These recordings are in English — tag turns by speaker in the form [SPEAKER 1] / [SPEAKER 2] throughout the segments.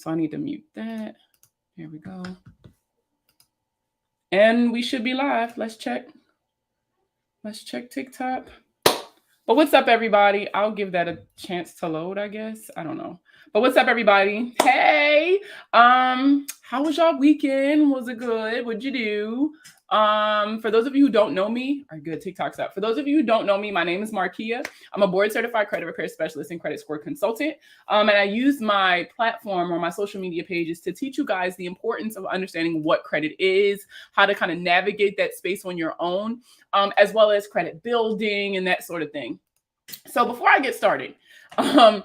[SPEAKER 1] So I need to mute that. Here we go. And we should be live. Let's check. Let's check TikTok. But what's up, everybody? I'll give that a chance to load, I guess. I don't know. But what's up, everybody? Hey, how was y'all weekend? Was it good? What'd you do? For those of you who don't know me, are good, TikTok's up. For those of you who don't know me, my name is Markia. I'm a board certified credit repair specialist and credit score consultant. And I use my platform or my social media pages to teach you guys the importance of understanding what credit is, how to kind of navigate that space on your own, as well as credit building and that sort of thing. So before I get started, I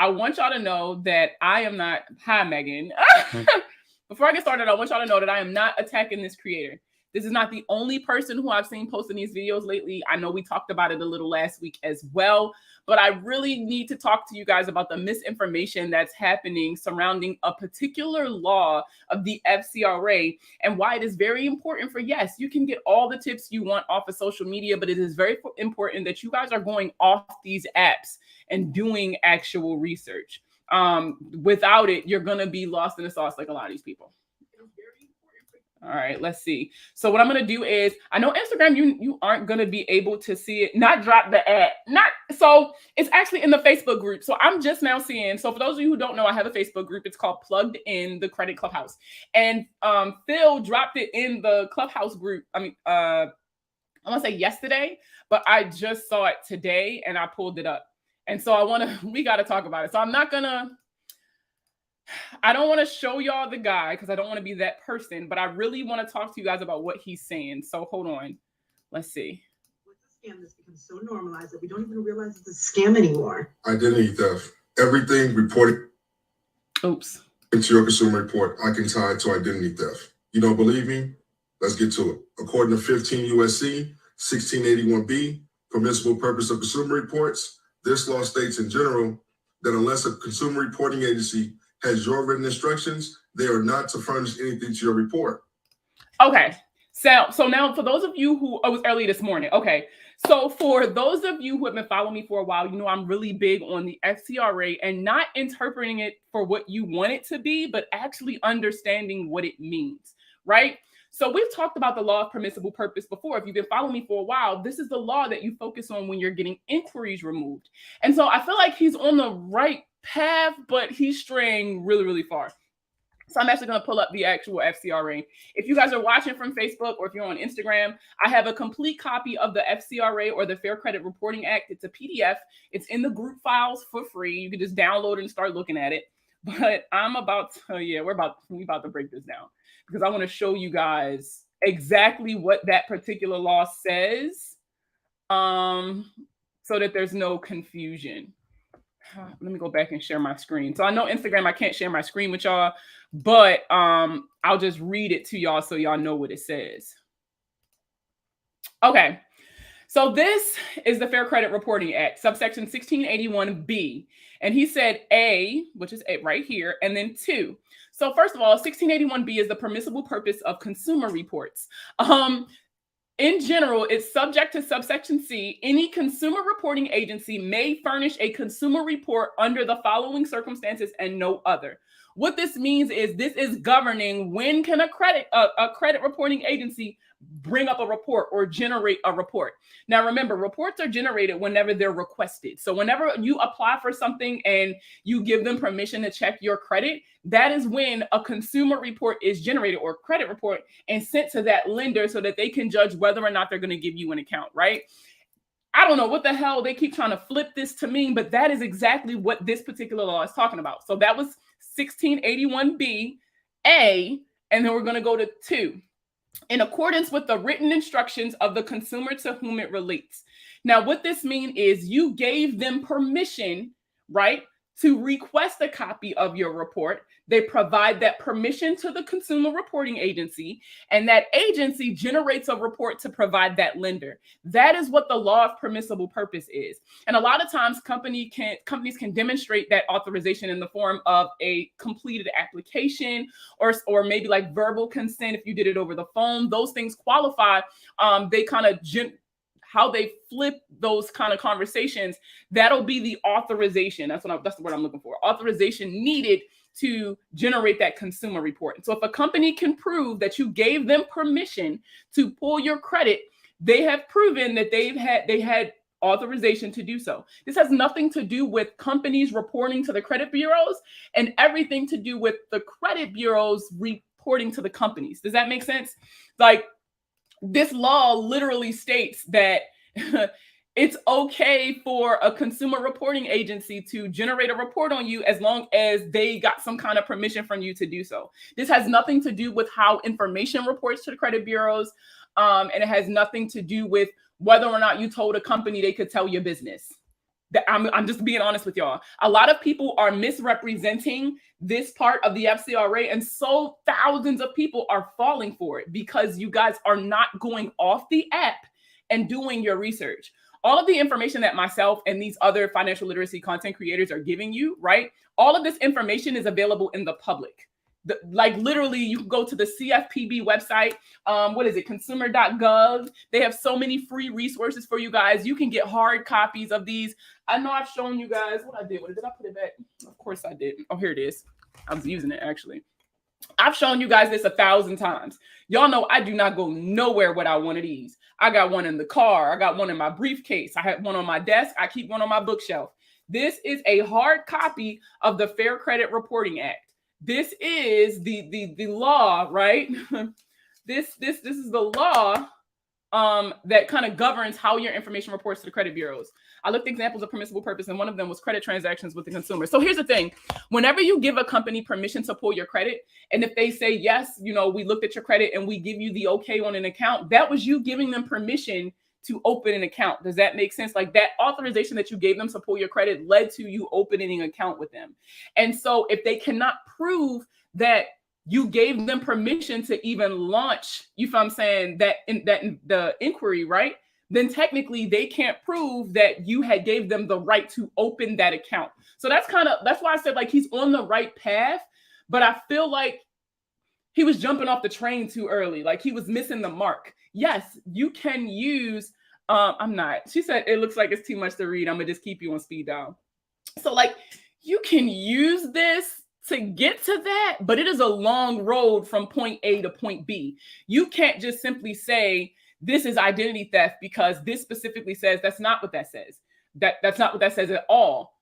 [SPEAKER 1] want y'all to know that I am not, hi, Megan. Before I get started, I want y'all to know that I am not attacking this creator. This is not the only person who I've seen posting these videos lately. I know we talked about it a little last week as well, but I really need to talk to you guys about the misinformation that's happening surrounding a particular law of the FCRA and why it is very important for, yes, you can get all the tips you want off of social media, but it is very important that you guys are going off these apps and doing actual research. Without it, you're going to be lost in the sauce like a lot of these people. All right, let's see. So what I'm going to do is, I know Instagram, you aren't going to be able to see it, not drop the ad, so it's actually in the Facebook group. So I'm just now seeing, so for those of you who don't know, I have a Facebook group. It's called Plugged In the Credit Clubhouse. And Phil dropped it in the Clubhouse group. I want to say yesterday, but I just saw it today and I pulled it up. And so we got to talk about it. So I don't want to show y'all the guy because I don't want to be that person, but I really want to talk to you guys about what he's saying. So hold on. Let's see.
[SPEAKER 2] What's a scam that's become so normalized that we don't even realize it's a scam anymore?
[SPEAKER 3] Identity theft. Everything reported
[SPEAKER 1] into
[SPEAKER 3] your consumer report, I can tie it to identity theft. You don't believe me? Let's get to it. According to 15 U.S.C. 1681B, Permissible Purpose of Consumer Reports, this law states in general that unless a consumer reporting agency has your written instructions, they are not to furnish anything to your report.
[SPEAKER 1] Okay. So now for those of you who, it was early this morning. Okay. So for those of you who have been following me for a while, you know I'm really big on the FCRA and not interpreting it for what you want it to be, but actually understanding what it means, right? So we've talked about the law of permissible purpose before. If you've been following me for a while, this is the law that you focus on when you're getting inquiries removed. And so I feel like he's on the right path, but he's straying really, really far. So I'm actually going to pull up the actual FCRA. If you guys are watching from Facebook or if you're on Instagram, I have a complete copy of the FCRA or the Fair Credit Reporting Act. It's a PDF. It's in the group files for free. You can just download it and start looking at it. But I'm about to, we're about to break this down because I want to show you guys exactly what that particular law says, so that there's no confusion. Let me go back and share my screen. So I know Instagram, I can't share my screen with y'all, but I'll just read it to y'all so y'all know what it says. Okay. So this is the Fair Credit Reporting Act, subsection 1681B. And he said A, which is A right here, and then 2. So first of all, 1681B is the permissible purpose of consumer reports. In general, it's subject to subsection C. Any consumer reporting agency may furnish a consumer report under the following circumstances and no other. What this means is this is governing when can a credit reporting agency bring up a report or generate a report. Now, remember, reports are generated whenever they're requested. So whenever you apply for something and you give them permission to check your credit, that is when a consumer report is generated or credit report and sent to that lender so that they can judge whether or not they're going to give you an account, right? I don't know what the hell they keep trying to flip this to mean, but that is exactly what this particular law is talking about. So that was 1681B, A, and then we're going to go to 2. In accordance with the written instructions of the consumer to whom it relates. Now, what this means is you gave them permission, right, to request a copy of your report. They provide that permission to the consumer reporting agency, and that agency generates a report to provide that lender. That is what the law of permissible purpose is. And a lot of times companies can demonstrate that authorization in the form of a completed application or maybe like verbal consent if you did it over the phone. Those things qualify. They kind of how they flip those kind of conversations, that'll be the authorization. That's the word I'm looking for. Authorization needed to generate that consumer report. And so if a company can prove that you gave them permission to pull your credit, they have proven that they had authorization to do so. This has nothing to do with companies reporting to the credit bureaus and everything to do with the credit bureaus reporting to the companies. Does that make sense? Like, this law literally states that it's okay for a consumer reporting agency to generate a report on you as long as they got some kind of permission from you to do so. This has nothing to do with how information reports to the credit bureaus, and it has nothing to do with whether or not you told a company they could tell your business. I'm just being honest with y'all. A lot of people are misrepresenting this part of the FCRA, and so thousands of people are falling for it because you guys are not going off the app and doing your research. All of the information that myself and these other financial literacy content creators are giving you, right? All of this information is available in the public. Like, literally, you can go to the CFPB website. What is it? Consumer.gov. They have so many free resources for you guys. You can get hard copies of these. I know I've shown you guys what I did. Did I put it back? Of course I did. Oh, here it is. I was using it, actually. I've shown you guys this 1,000 times. Y'all know I do not go nowhere without one of these. I got one in the car. I got one in my briefcase. I have one on my desk. I keep one on my bookshelf. This is a hard copy of the Fair Credit Reporting Act. This is the law, right? This is the law that kind of governs how your information reports to the credit bureaus. I looked at examples of permissible purpose, and one of them was credit transactions with the consumer. So here's the thing. Whenever you give a company permission to pull your credit, and if they say, yes, we looked at your credit and we give you the okay on an account, that was you giving them permission to open an account. Does that make sense? Like, that authorization that you gave them to pull your credit led to you opening an account with them. And so if they cannot prove that you gave them permission to even launch, you feel what I'm saying, that the inquiry, right? Then technically they can't prove that you had gave them the right to open that account. So that's why I said, like, he's on the right path, but I feel like he was jumping off the train too early. Like, he was missing the mark. Yes, you can use, I'm not. She said, it looks like it's too much to read. I'm gonna just keep you on speed dial. So, like, you can use this to get to that, but it is a long road from point A to point B. You can't just simply say, this is identity theft because this specifically says. That's not what that says. That's not what that says at all.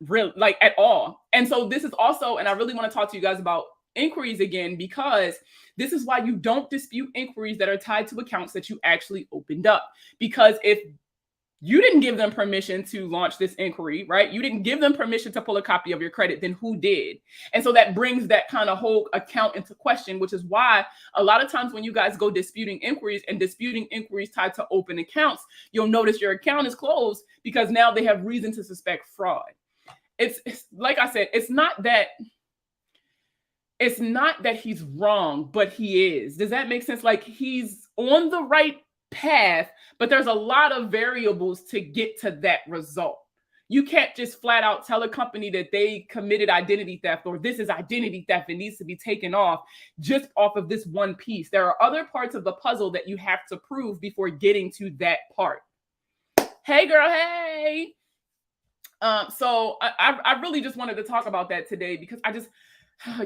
[SPEAKER 1] Really, like, at all. And so this is also, and I really want to talk to you guys about inquiries again, because this is why you don't dispute inquiries that are tied to accounts that you actually opened up. Because if you didn't give them permission to launch this inquiry, right? You didn't give them permission to pull a copy of your credit, then who did? And so that brings that kind of whole account into question, which is why a lot of times when you guys go disputing inquiries tied to open accounts, you'll notice your account is closed because now they have reason to suspect fraud. It's like I said, it's not that he's wrong, but he is. Does that make sense? Like, he's on the right path, but there's a lot of variables to get to that result. You can't just flat out tell a company that they committed identity theft or this is identity theft and needs to be taken off just off of this one piece. There are other parts of the puzzle that you have to prove before getting to that part. Hey, girl, hey. So I really just wanted to talk about that today because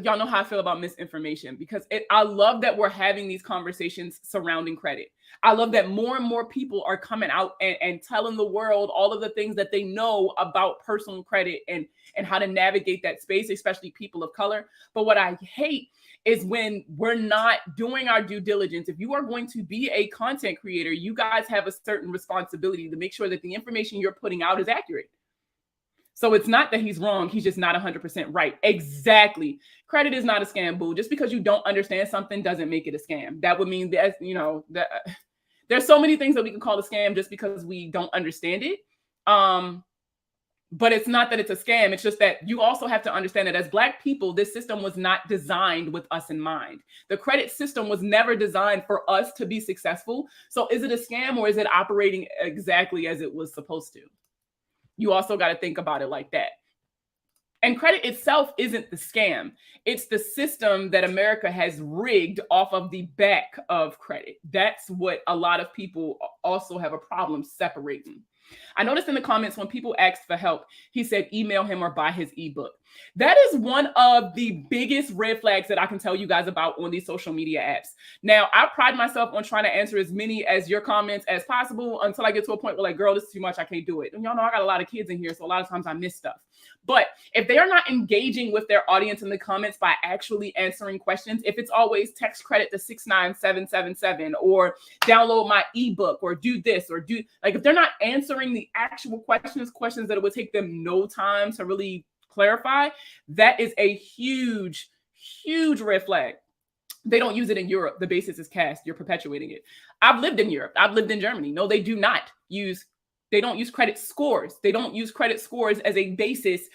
[SPEAKER 1] y'all know how I feel about misinformation, because I love that we're having these conversations surrounding credit. I love that more and more people are coming out and telling the world all of the things that they know about personal credit and how to navigate that space, especially people of color. But what I hate is when we're not doing our due diligence. If you are going to be a content creator, you guys have a certain responsibility to make sure that the information you're putting out is accurate. So it's not that he's wrong. He's just not 100% right. Exactly. Credit is not a scam, boo. Just because you don't understand something doesn't make it a scam. That would mean that, there's so many things that we can call a scam just because we don't understand it. But it's not that it's a scam. It's just that you also have to understand that as Black people, this system was not designed with us in mind. The credit system was never designed for us to be successful. So is it a scam or is it operating exactly as it was supposed to? You also got to think about it like that. And credit itself isn't the scam. It's the system that America has rigged off of the back of credit. That's what a lot of people also have a problem separating. I noticed in the comments when people asked for help, he said, email him or buy his ebook. That is one of the biggest red flags that I can tell you guys about on these social media apps. Now, I pride myself on trying to answer as many as your comments as possible until I get to a point where like, girl, this is too much. I can't do it. And y'all know I got a lot of kids in here, so a lot of times I miss stuff. But if they are not engaging with their audience in the comments by actually answering questions, if it's always text credit to 69777 or download my ebook or do this or do, like, if they're not answering the actual questions that it would take them no time to really clarify, that is a huge, huge red flag. They don't use it in Europe. The basis is cast. You're perpetuating it. I've lived in Europe. I've lived in Germany. No, they do not use They don't use credit scores. They don't use credit scores as a basis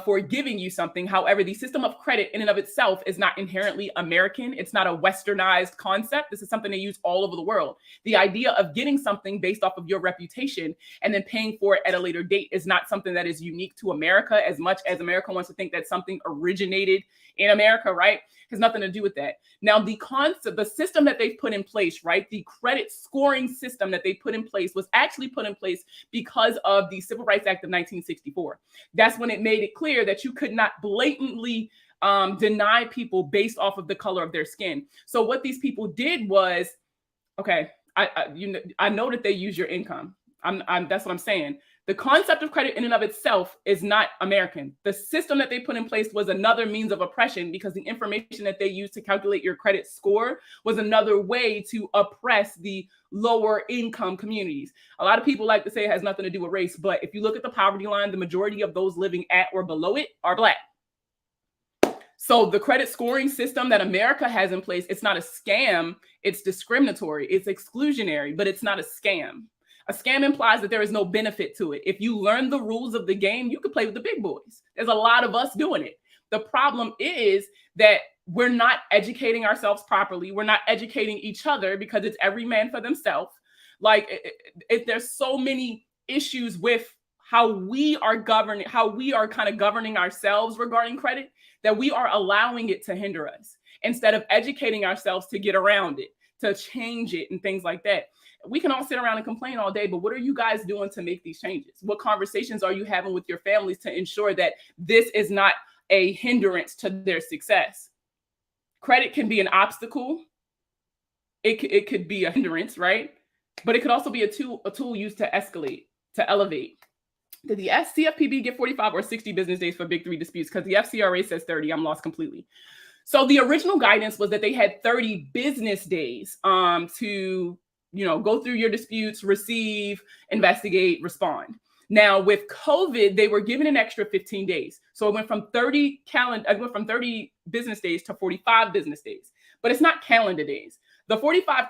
[SPEAKER 1] for giving you something. However, the system of credit in and of itself is not inherently American. It's not a westernized concept. This is something they use all over the world. The idea of getting something based off of your reputation and then paying for it at a later date is not something that is unique to America, as much as America wants to think that something originated in America, right? Has nothing to do with that. Now, the concept, the system that they've put in place, right? The credit scoring system that they put in place was actually put in place because of the Civil Rights Act of 1964. That's when it made it clear that you could not blatantly deny people based off of the color of their skin. So what these people did was, okay, I know that they use your income. That's what I'm saying. The concept of credit in and of itself is not American. The system that they put in place was another means of oppression, because the information that they used to calculate your credit score was another way to oppress the lower income communities. A lot of people like to say it has nothing to do with race, but if you look at the poverty line, the majority of those living at or below it are Black. So the credit scoring system that America has in place, it's not a scam, it's discriminatory, it's exclusionary, but it's not a scam. A scam implies that there is no benefit to it. If you learn the rules of the game, you can play with the big boys. There's a lot of us doing it. The problem is that we're not educating ourselves properly. We're not educating each other, because it's every man for themselves. Like, there's so many issues with how we are governing, how we are kind of governing ourselves regarding credit, that we are allowing it to hinder us instead of educating ourselves to get around it, to change it and things like that. We can all sit around and complain all day, but what are you guys doing to make these changes? What conversations are you having with your families to ensure that this is not a hindrance to their success? Credit can be an obstacle. It could be a hindrance, right? But it could also be a tool used to escalate, to elevate. Did the CFPB get 45 or 60 business days for big three disputes? Because the FCRA says 30. I'm lost completely. So the original guidance was that they had 30 business days to go through your disputes, receive, investigate, respond. Now with COVID, they were given an extra 15 days. So it went from 30 business days to 45 business days, but it's not calendar days. The 45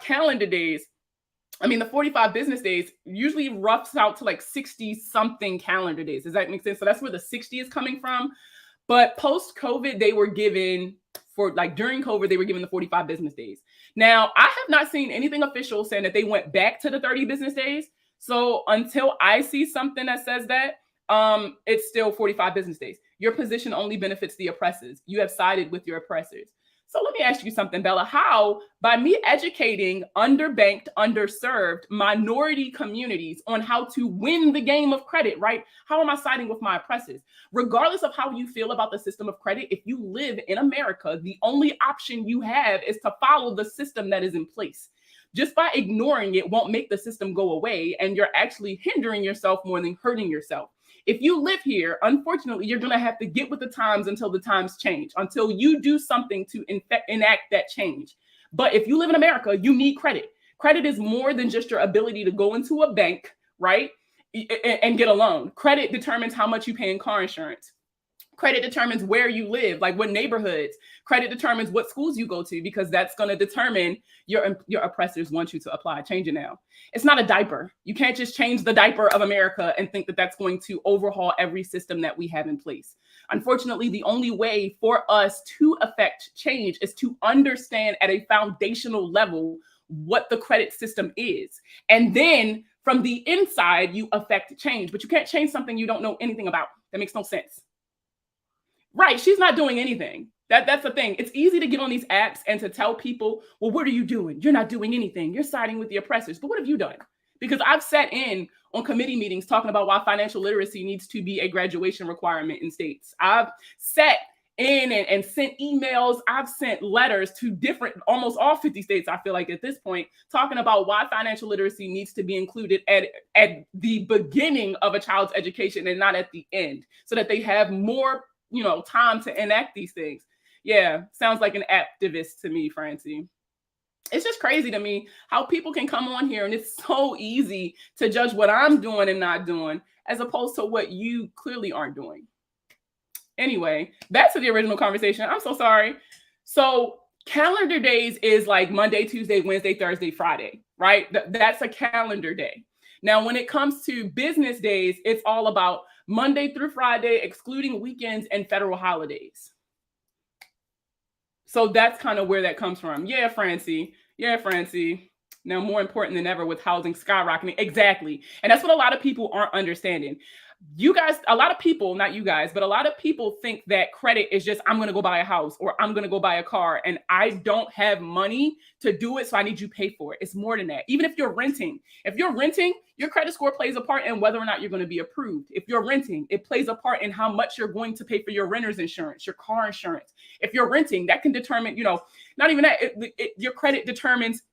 [SPEAKER 1] business days usually roughs out to like 60 something calendar days. Does that make sense? So that's where the 60 is coming from. But post-COVID, they were given during COVID, they were given the 45 business days. Now, I have not seen anything official saying that they went back to the 30 business days. So until I see something that says that, it's still 45 business days. Your position only benefits the oppressors. You have sided with your oppressors. So let me ask you something, Bella. How, by me educating underbanked, underserved minority communities on how to win the game of credit, right? How am I siding with my oppressors? Regardless of how you feel about the system of credit, if you live in America, the only option you have is to follow the system that is in place. Just by ignoring it won't make the system go away, and you're actually hindering yourself more than hurting yourself. If you live here, unfortunately, you're going to have to get with the times until the times change, until you do something to enact that change. But if you live in America, you need credit. Credit is more than just your ability to go into a bank, right, and get a loan. Credit determines how much you pay in car insurance. Credit determines where you live, like what neighborhoods. Credit determines what schools you go to, because that's going to determine your oppressors want you to apply. Change it now. It's not a diaper. You can't just change the diaper of America and think that that's going to overhaul every system that we have in place. Unfortunately, the only way for us to affect change is to understand at a foundational level what the credit system is. And then from the inside, you affect change. But you can't change something you don't know anything about. That makes no sense. Right. She's not doing anything. That's the thing. It's easy to get on these apps and to tell people, well, what are you doing? You're not doing anything. You're siding with the oppressors. But what have you done? Because I've sat in on committee meetings talking about why financial literacy needs to be a graduation requirement in states. I've sat in and sent emails. I've sent letters to different, almost all 50 states, I feel like at this point, talking about why financial literacy needs to be included at the beginning of a child's education and not at the end, so that they have more, time to enact these things. Yeah, sounds like an activist to me, Francie. It's just crazy to me how people can come on here and it's so easy to judge what I'm doing and not doing, as opposed to what you clearly aren't doing. Anyway, back to the original conversation. I'm so sorry. So calendar days is like Monday, Tuesday, Wednesday, Thursday, Friday, right? That's a calendar day. Now, when it comes to business days, it's all about Monday through Friday, excluding weekends and federal holidays. So that's kind of where that comes from. Yeah, Francie. Now, more important than ever with housing skyrocketing. Exactly. And that's what a lot of people aren't understanding. You guys, a lot of people, not you guys, but a lot of people think that credit is just, I'm going to go buy a house or I'm going to go buy a car and I don't have money to do it, so I need you to pay for it. It's more than that. Even if you're renting, your credit score plays a part in whether or not you're going to be approved. If you're renting, it plays a part in how much you're going to pay for your renter's insurance, your car insurance. If you're renting, that can determine, not even that, your credit determines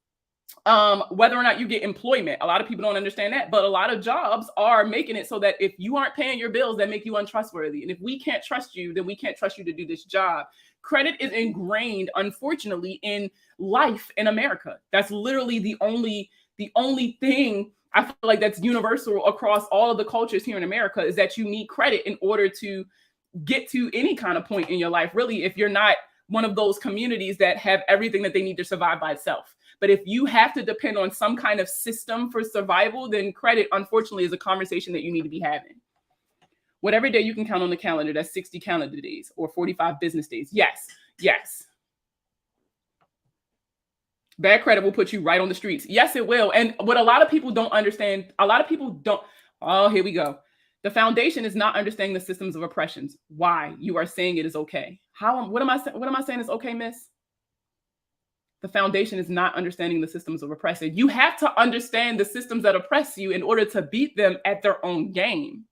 [SPEAKER 1] whether or not you get employment. A lot of people don't understand that, but a lot of jobs are making it so that if you aren't paying your bills, that make you untrustworthy. And if we can't trust you, then we can't trust you to do this job. Credit is ingrained, unfortunately, in life in America. That's literally the only thing I feel like that's universal across all of the cultures here in America, is that you need credit in order to get to any kind of point in your life, really, if you're not one of those communities that have everything that they need to survive by itself. But if you have to depend on some kind of system for survival, then credit, unfortunately, is a conversation that you need to be having. Whatever day you can count on the calendar, that's 60 calendar days or 45 business days. Yes. Bad credit will put you right on the streets. Yes, it will. And what a lot of people don't understand, here we go. The foundation is not understanding the systems of oppressions. Why you are saying it is okay. What am I saying is okay, miss? The foundation is not understanding the systems of oppression. You have to understand the systems that oppress you in order to beat them at their own game.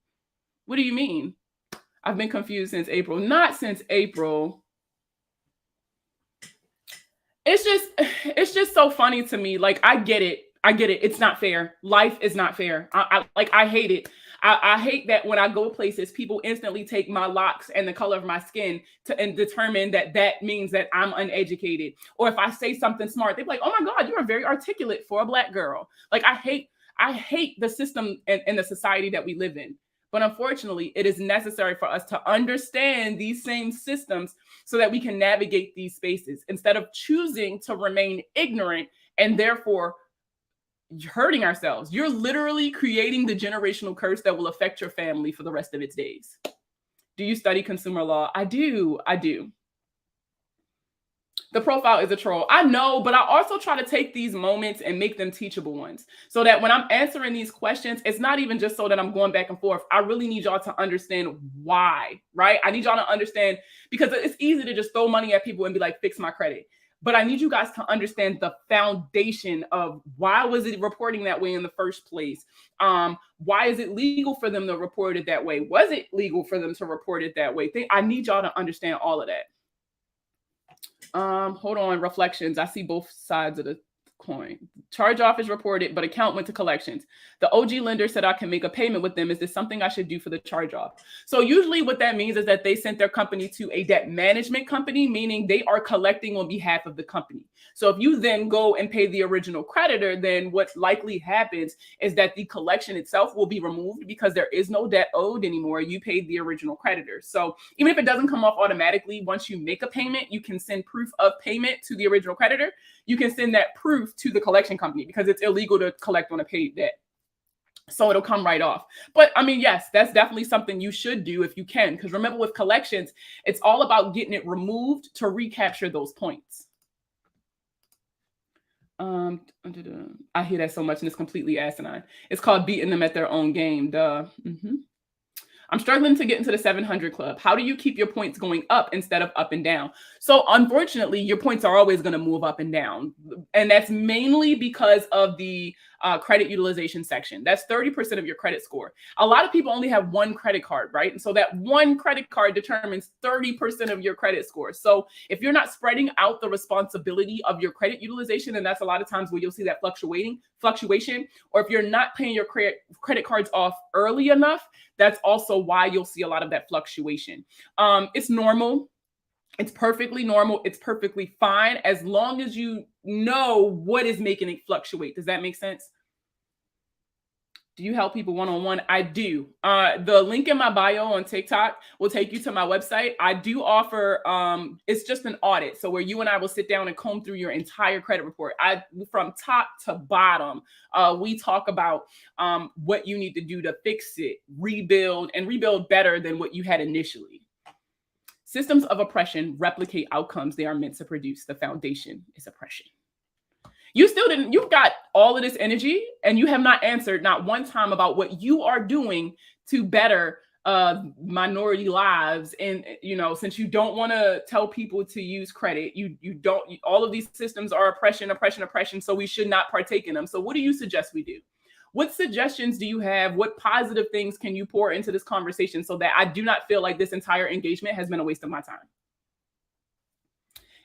[SPEAKER 1] What do you mean? I've been confused since April. Not since April. It's just so funny to me. Like, I get it. It's not fair. Life is not fair. I hate it. I hate that when I go places, people instantly take my locks and the color of my skin and determine that means that I'm uneducated. Or if I say something smart, they're like, oh my God, you are very articulate for a Black girl. Like, I hate the system and the society that we live in. But unfortunately, it is necessary for us to understand these same systems so that we can navigate these spaces instead of choosing to remain ignorant and therefore hurting ourselves. You're literally creating the generational curse that will affect your family for the rest of its days. Do you study consumer law? I do. The profile is a troll. I know, but I also try to take these moments and make them teachable ones so that when I'm answering these questions, it's not even just so that I'm going back and forth. I really need y'all to understand why, right? I need y'all to understand, because it's easy to just throw money at people and be like, fix my credit. But I need you guys to understand the foundation of why was it reporting that way in the first place? Why is it legal for them to report it that way? Was it legal for them to report it that way? I need y'all to understand all of that. Hold on, reflections. I see both sides of the coin. Charge off is reported, but account went to collections. The OG lender said I can make a payment with them. Is this something I should do for the charge off? So usually what that means is that they sent their company to a debt management company, meaning they are collecting on behalf of the company. So if you then go and pay the original creditor, then what likely happens is that the collection itself will be removed because there is no debt owed anymore. You paid the original creditor. So even if it doesn't come off automatically, once you make a payment, you can send proof of payment to the original creditor. You can send that proof to the collection company because it's illegal to collect on a paid debt. So it'll come right off. But I mean, yes, that's definitely something you should do if you can. Because remember, with collections, it's all about getting it removed to recapture those points. I hear that so much and it's completely asinine. It's called beating them at their own game. Duh. I'm struggling to get into the 700 club. How do you keep your points going up instead of up and down? So unfortunately, your points are always going to move up and down. And that's mainly because of the credit utilization section. That's 30% of your credit score. A lot of people only have one credit card, right? And so that one credit card determines 30% of your credit score. So if you're not spreading out the responsibility of your credit utilization, and that's a lot of times where you'll see that fluctuation, or if you're not paying your credit cards off early enough, that's also why you'll see a lot of that fluctuation. It's normal. It's perfectly normal. It's perfectly fine as long as you know what is making it fluctuate. Does that make sense? Do you help people one-on-one? I do. The link in my bio on TikTok will take you to my website. I do offer, it's just an audit. So where you and I will sit down and comb through your entire credit report. From top to bottom, we talk about what you need to do to fix it, rebuild, and rebuild better than what you had initially. Systems of oppression replicate outcomes they are meant to produce. The foundation is oppression. You've got all of this energy and you have not answered not one time about what you are doing to better minority lives. And, since you don't want to tell people to use credit, all of these systems are oppression. So we should not partake in them. So what do you suggest we do? What suggestions do you have? What positive things can you pour into this conversation so that I do not feel like this entire engagement has been a waste of my time?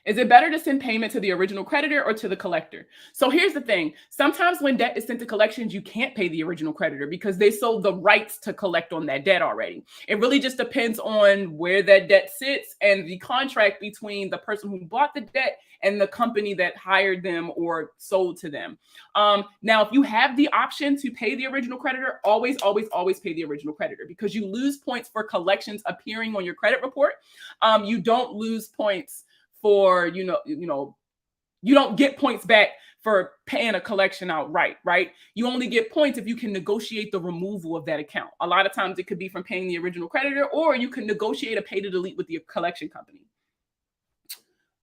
[SPEAKER 1] Is it better to send payment to the original creditor or to the collector? So here's the thing. Sometimes when debt is sent to collections, you can't pay the original creditor because they sold the rights to collect on that debt already. It really just depends on where that debt sits and the contract between the person who bought the debt and the company that hired them or sold to them. Now, if you have the option to pay the original creditor, always pay the original creditor because you lose points for collections appearing on your credit report. You don't lose points for, you don't get points back for paying a collection outright, right? You only get points if you can negotiate the removal of that account. A lot of times it could be from paying the original creditor, or you can negotiate a pay to delete with the collection company.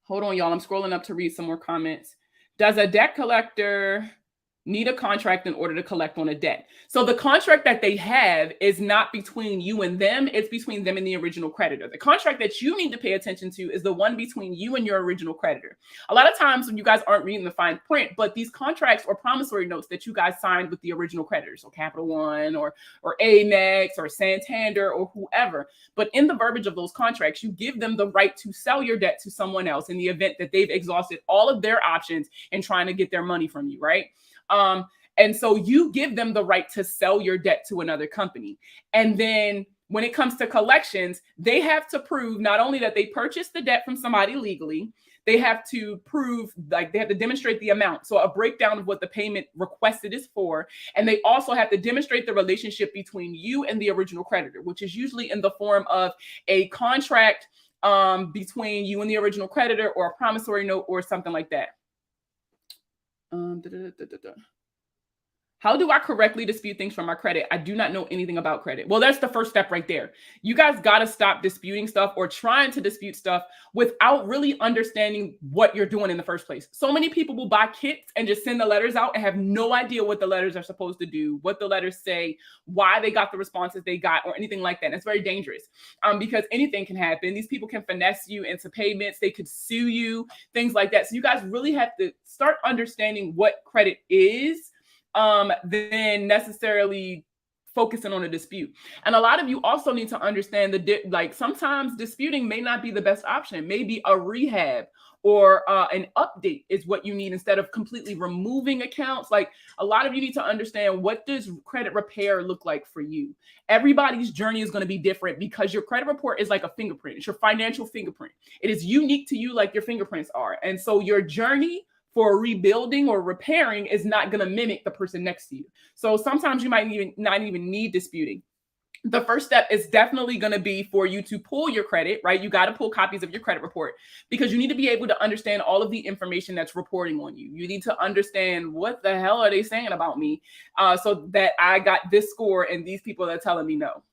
[SPEAKER 1] Hold on, y'all. I'm scrolling up to read some more comments. Does a debt collector need a contract in order to collect on a debt? So the contract that they have is not between you and them. It's between them and the original creditor. The contract that you need to pay attention to is the one between you and your original creditor. A lot of times when you guys aren't reading the fine print, but these contracts or promissory notes that you guys signed with the original creditors, so Capital One or Amex or Santander or whoever, but in the verbiage of those contracts, you give them the right to sell your debt to someone else in the event that they've exhausted all of their options in trying to get their money from you, right? And so you give them the right to sell your debt to another company. And then when it comes to collections, they have to prove not only that they purchased the debt from somebody legally, they have to prove, they have to demonstrate the amount. So a breakdown of what the payment requested is for. And they also have to demonstrate the relationship between you and the original creditor, which is usually in the form of a contract between you and the original creditor or a promissory note or something like that. How do I correctly dispute things from my credit? I do not know anything about credit. Well, that's the first step right there. You guys got to stop disputing stuff or trying to dispute stuff without really understanding what you're doing in the first place. So many people will buy kits and just send the letters out and have no idea what the letters are supposed to do, what the letters say, why they got the responses they got, or anything like that. And it's very dangerous because anything can happen. These people can finesse you into payments. They could sue you, things like that. So you guys really have to start understanding what credit is than necessarily focusing on a dispute. And a lot of you also need to understand sometimes disputing may not be the best option. Maybe a rehab or an update is what you need instead of completely removing accounts. Like a lot of you need to understand, what does credit repair look like for you? Everybody's journey is going to be different because your credit report is like a fingerprint. It's your financial fingerprint. It is unique to you like your fingerprints are. And so your journey for rebuilding or repairing is not going to mimic the person next to you. So sometimes you might not even need disputing. The first step is definitely going to be for you to pull your credit, right? You got to pull copies of your credit report because you need to be able to understand all of the information that's reporting on you. You need to understand, what the hell are they saying about me so that I got this score and these people are telling me no.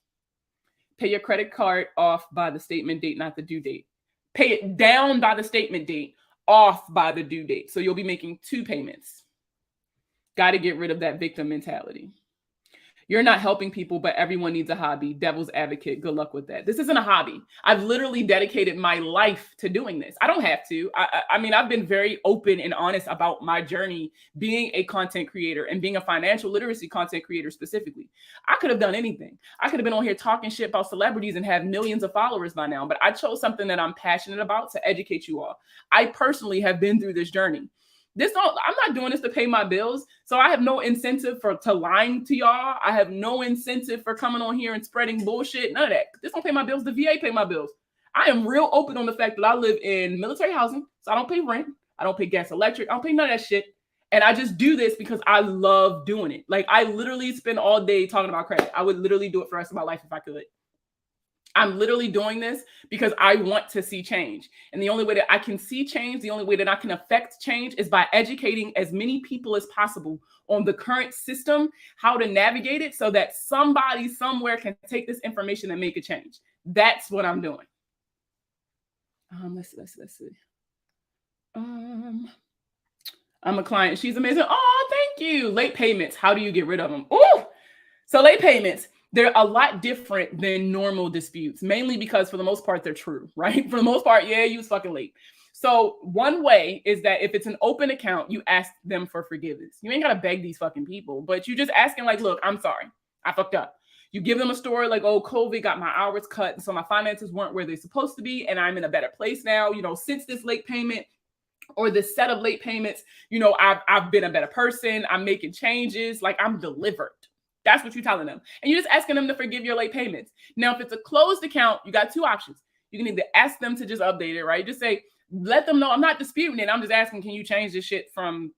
[SPEAKER 1] Pay your credit card off by the statement date, not the due date. Pay it down by the statement date, off by the due date. So you'll be making 2 payments. Got to get rid of that victim mentality. You're not helping people, but everyone needs a hobby. Devil's advocate. Good luck with that. This isn't a hobby. I've literally dedicated my life to doing this. I don't have to. I mean, I've been very open and honest about my journey being a content creator and being a financial literacy content creator specifically. I could have done anything. I could have been on here talking shit about celebrities and have millions of followers by now, but I chose something that I'm passionate about to educate you all. I personally have been through this journey. I'm not doing this to pay my bills. So I have no incentive to lying to y'all. I have no incentive for coming on here and spreading bullshit. None of that. This don't pay my bills. The VA pay my bills. I am real open on the fact that I live in military housing. So I don't pay rent. I don't pay gas, electric. I don't pay none of that shit. And I just do this because I love doing it. Like, I literally spend all day talking about credit. I would literally do it for the rest of my life if I could. I'm literally doing this because I want to see change. And the only way that I can see change, the only way that I can affect change is by educating as many people as possible on the current system, how to navigate it so that somebody somewhere can take this information and make a change. That's what I'm doing. Let's see. I'm a client. She's amazing. Oh, thank you. Late payments. How do you get rid of them? Ooh. So late payments. They're a lot different than normal disputes, mainly because for the most part, they're true, right? For the most part, yeah, you was fucking late. So one way is that if it's an open account, you ask them for forgiveness. You ain't got to beg these fucking people, but you just asking like, look, I'm sorry. I fucked up. You give them a story like, oh, COVID got my hours cut. And so my finances weren't where they're supposed to be. And I'm in a better place now. You know, since this late payment or this set of late payments, you know, I've been a better person. I'm making changes. Like, I'm delivered. That's what you're telling them. And you're just asking them to forgive your late payments. Now, if it's a closed account, you got two options. You can either ask them to just update it, right? Just say, let them know I'm not disputing it. I'm just asking, can you change this shit from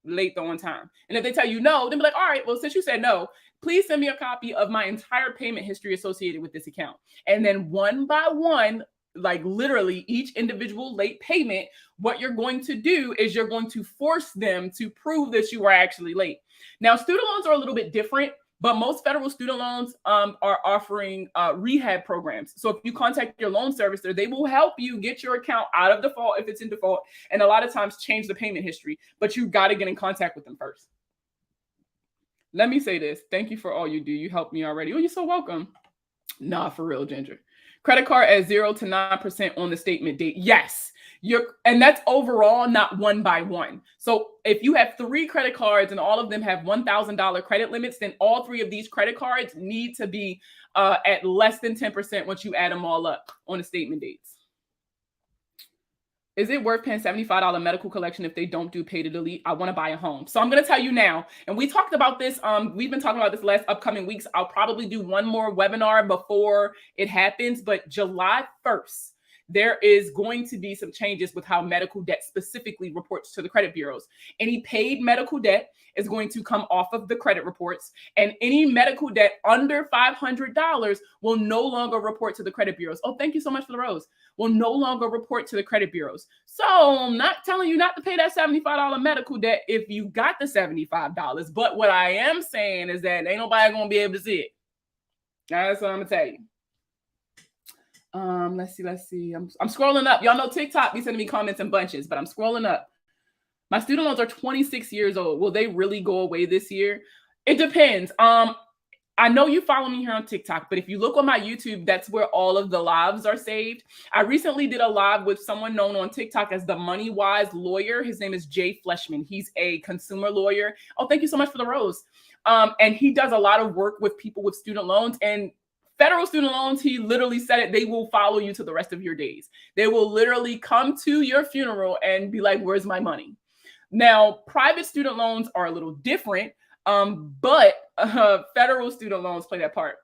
[SPEAKER 1] late to on time? And if they tell you no, then be like, all right, well, since you said no, please send me a copy of my entire payment history associated with this account. And then one by one, like literally each individual late payment, what you're going to do is you're going to force them to prove that you were actually late. Now, student loans are a little bit different. But most federal student loans are offering rehab programs. So if you contact your loan servicer, they will help you get your account out of default if it's in default, and a lot of times change the payment history. But you got to get in contact with them first. Let me say this. Thank you for all you do. You helped me already. Oh, you're so welcome. Nah, for real, Ginger. Credit card at 0 to 9% on the statement date. Yes. And that's overall, not one by one. So if you have 3 credit cards and all of them have $1,000 credit limits, then all 3 of these credit cards need to be at less than 10% once you add them all up on the statement dates. Is it worth paying $75 medical collection if they don't do pay to delete? I want to buy a home. So I'm going to tell you now, and we talked about this. We've been talking about this last upcoming weeks. I'll probably do one more webinar before it happens, but July 1st, there is going to be some changes with how medical debt specifically reports to the credit bureaus. Any paid medical debt is going to come off of the credit reports, and any medical debt under $500 will no longer report to the credit bureaus. Oh, thank you so much for the rose. Will no longer report to the credit bureaus. So I'm not telling you not to pay that $75 medical debt if you got the $75. But what I am saying is that ain't nobody going to be able to see it. That's what I'm going to tell you. Let's see. I'm scrolling up. Y'all know TikTok be sending me comments in bunches, but I'm scrolling up. My student loans are 26 years old. Will they really go away this year? It depends. I know you follow me here on TikTok, but if you look on my YouTube, that's where all of the lives are saved. I recently did a live with someone known on TikTok as the Money Wise Lawyer. His name is Jay Fleshman. He's a consumer lawyer. Oh, thank you so much for the rose. And he does a lot of work with people with student loans, and federal student loans, he literally said it, they will follow you to the rest of your days. They will literally come to your funeral and be like, where's my money? Now, private student loans are a little different, but federal student loans play that part.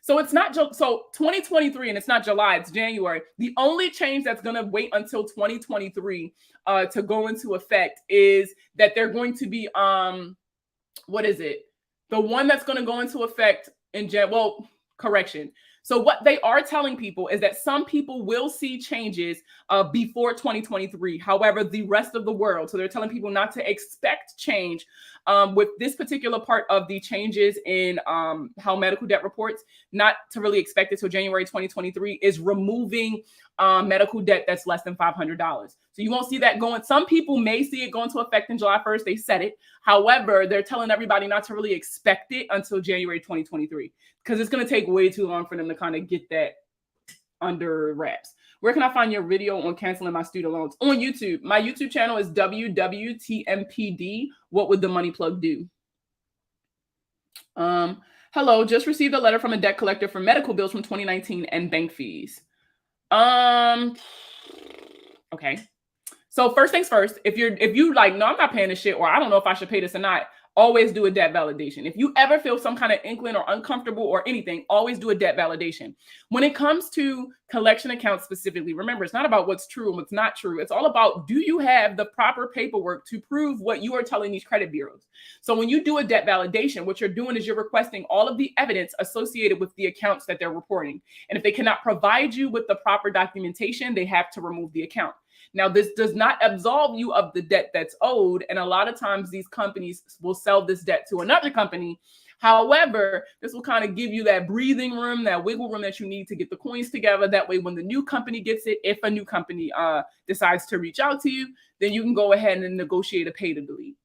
[SPEAKER 1] So it's not, so 2023, and it's not July, it's January. The only change that's going to wait until 2023 to go into effect is that they're going to be, what is it? The one that's going to go into effect in correction. So what they are telling people is that some people will see changes before 2023. However, the rest of the world, so they're telling people not to expect change with this particular part of the changes in how medical debt reports, not to really expect it till January 2023, is removing medical debt that's less than $500. So you won't see that going. Some people may see it go into effect in July 1st. They said it. However, they're telling everybody not to really expect it until January 2023, because it's going to take way too long for them to kind of get that under wraps. Where can I find your video on canceling my student loans? On YouTube. My YouTube channel is WWTMPD. What would the money plug do? Hello, just received a letter from a debt collector for medical bills from 2019 and bank fees. Okay. So first things first, if you like, no, I'm not paying this shit, or I don't know if I should pay this or not, always do a debt validation. If you ever feel some kind of inkling or uncomfortable or anything, always do a debt validation. When it comes to collection accounts specifically, remember, it's not about what's true and what's not true. It's all about, do you have the proper paperwork to prove what you are telling these credit bureaus? So when you do a debt validation, what you're doing is you're requesting all of the evidence associated with the accounts that they're reporting. And if they cannot provide you with the proper documentation, they have to remove the account. Now, this does not absolve you of the debt that's owed. And a lot of times these companies will sell this debt to another company. However, this will kind of give you that breathing room, that wiggle room that you need to get the coins together. That way, when the new company gets it, if a new company decides to reach out to you, then you can go ahead and negotiate a pay to delete.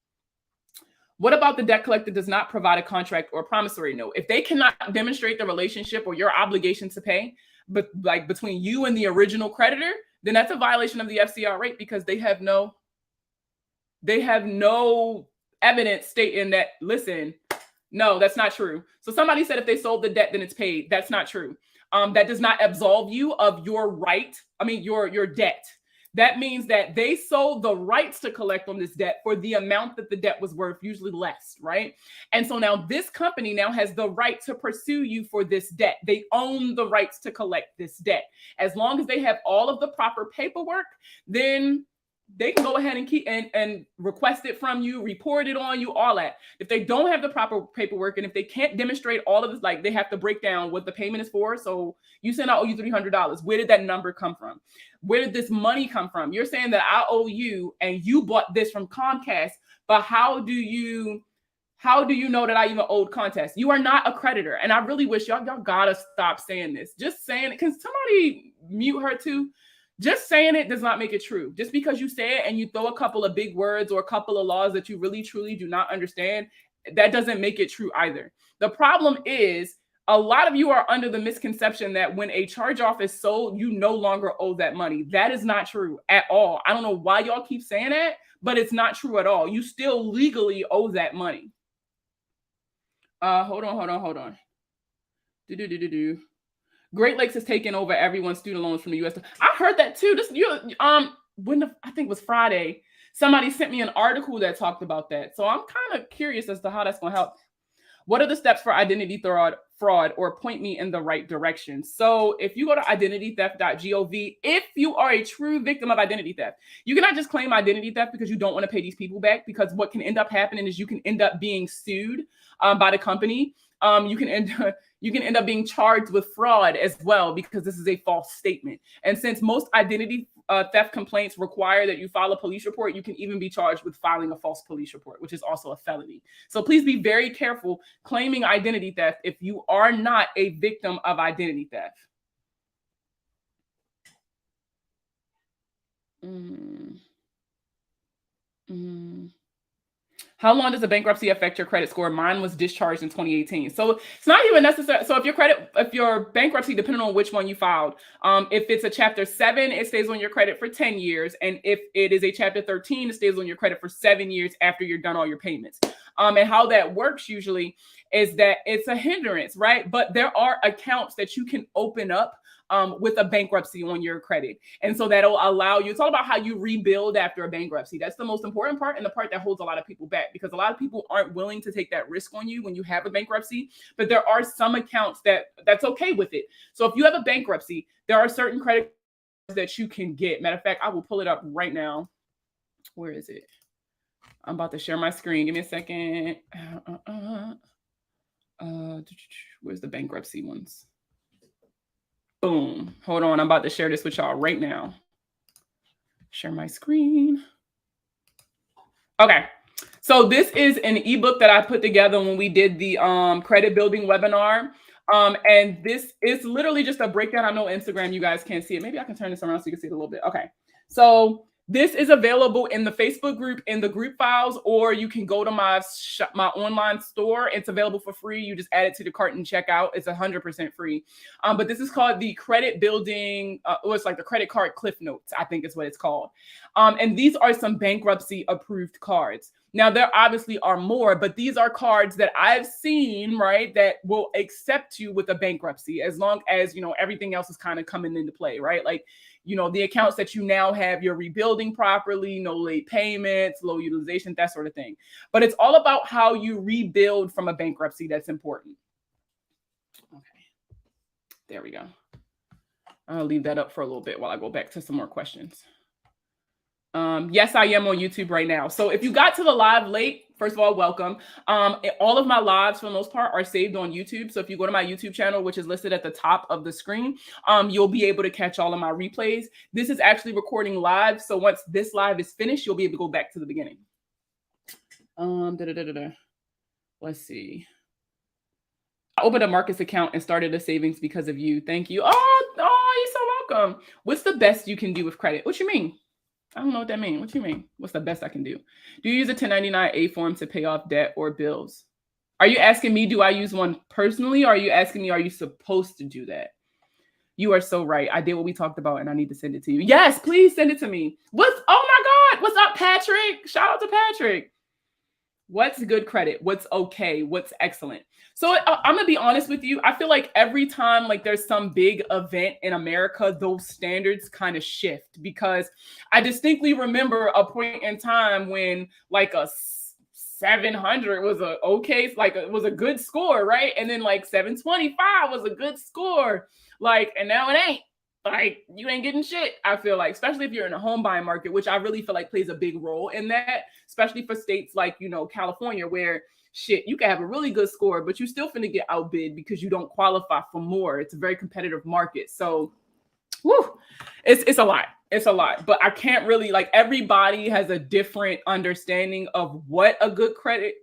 [SPEAKER 1] What about the debt collector does not provide a contract or promissory note? If they cannot demonstrate the relationship or your obligation to pay, but like between you and the original creditor, then that's a violation of the FCRA, because they have no evidence stating that, listen, no, that's not true. So somebody said if they sold the debt, then it's paid. That's not true. That does not absolve you of your right. I mean, your debt. That means that they sold the rights to collect on this debt for the amount that the debt was worth, usually less, right? And so now this company now has the right to pursue you for this debt. They own the rights to collect this debt. As long as they have all of the proper paperwork, then they can go ahead and keep and request it from you, report it on you, all that. If they don't have the proper paperwork, and if they can't demonstrate all of this, like they have to break down what the payment is for. So you said I owe you $300. Where did that number come from? Where did this money come from? You're saying that I owe you and you bought this from Comcast, but how do you know that I even owed Comcast? You are not a creditor. And I really wish y'all gotta stop saying this. Just saying it. Can somebody mute her too? Just saying it does not make it true. Just because you say it and you throw a couple of big words or a couple of laws that you really, truly do not understand, that doesn't make it true either. The problem is a lot of you are under the misconception that when a charge off is sold, you no longer owe that money. That is not true at all. I don't know why y'all keep saying that, but it's not true at all. You still legally owe that money. Hold on. Great Lakes has taken over everyone's student loans from the U.S. I heard that too. I think it was Friday, somebody sent me an article that talked about that. So I'm kind of curious as to how that's going to help. What are the steps for identity fraud, or point me in the right direction? So if you go to identitytheft.gov, if you are a true victim of identity theft, you cannot just claim identity theft because you don't want to pay these people back, because what can end up happening is you can end up being sued by the company. You can end up being charged with fraud as well, because this is a false statement. And since most identity theft complaints require that you file a police report, you can even be charged with filing a false police report, which is also a felony. So please be very careful claiming identity theft if you are not a victim of identity theft. How long does a bankruptcy affect your credit score? Mine was discharged in 2018. So it's not even necessary. So if your bankruptcy, depending on which one you filed, if it's a chapter 7, it stays on your credit for 10 years. And if it is a chapter 13, it stays on your credit for 7 years after you're done all your payments. And how that works usually is that it's a hindrance, right? But there are accounts that you can open up with a bankruptcy on your credit. And so that'll allow you, it's all about how you rebuild after a bankruptcy. That's the most important part, and the part that holds a lot of people back, because a lot of people aren't willing to take that risk on you when you have a bankruptcy. But there are some accounts that's okay with it. So if you have a bankruptcy, there are certain credit cards that you can get. Matter of fact, I will pull it up right now. Where is it? I'm about to share my screen. Give me a second. Where's the bankruptcy ones? Boom. Hold on. I'm about to share this with y'all right now. Share my screen. Okay. So this is an ebook that I put together when we did the credit building webinar. And this is literally just a breakdown. I know Instagram, you guys can't see it. Maybe I can turn this around so you can see it a little bit. Okay. So this is available in the Facebook group, in the group files, or you can go to my online store. It's available for free. You just add it to the cart and check out. It's 100% free. But this is called the credit building. It's like the credit card cliff notes, I think is what it's called. And these are some bankruptcy approved cards. Now, there obviously are more, but these are cards that I've seen, right, that will accept you with a bankruptcy as long as, you know, everything else is kind of coming into play, right? Like, you know, the accounts that you now have, you're rebuilding properly, no late payments, low utilization, that sort of thing. But it's all about how you rebuild from a bankruptcy that's important. Okay, there we go. I'll leave that up for a little bit while I go back to some more questions. Yes, I am on YouTube right now. So if you got to the live late, first of all, welcome. All of my lives, for the most part, are saved on YouTube. So if you go to my YouTube channel, which is listed at the top of the screen, you'll be able to catch all of my replays. This is actually recording live. So once this live is finished, you'll be able to go back to the beginning. Let's see. I opened a Marcus account and started a savings because of you. Thank you. Oh, you're so welcome. What's the best you can do with credit? What you mean? I don't know what that means. What you mean? What's the best I can do? Do you use a 1099-A form to pay off debt or bills? Are you asking me, do I use one personally? Or are you asking me, are you supposed to do that? You are so right. I did what we talked about and I need to send it to you. Yes, please send it to me. Oh my God. What's up, Patrick? Shout out to Patrick. What's good credit? What's okay? What's excellent? So I'm going to be honest with you. I feel like every time like there's some big event in America, those standards kind of shift, because I distinctly remember a point in time when like a 700 was a okay, like it was a good score, right? And then like 725 was a good score. Like, and now it ain't. Like, you ain't getting shit, I feel like, especially if you're in a home buying market, which I really feel like plays a big role in that, especially for states like, you know, California, where shit, you can have a really good score, but you still finna get outbid because you don't qualify for more. It's a very competitive market. So, whew, it's a lot. It's a lot, but I can't really, like, everybody has a different understanding of what good credit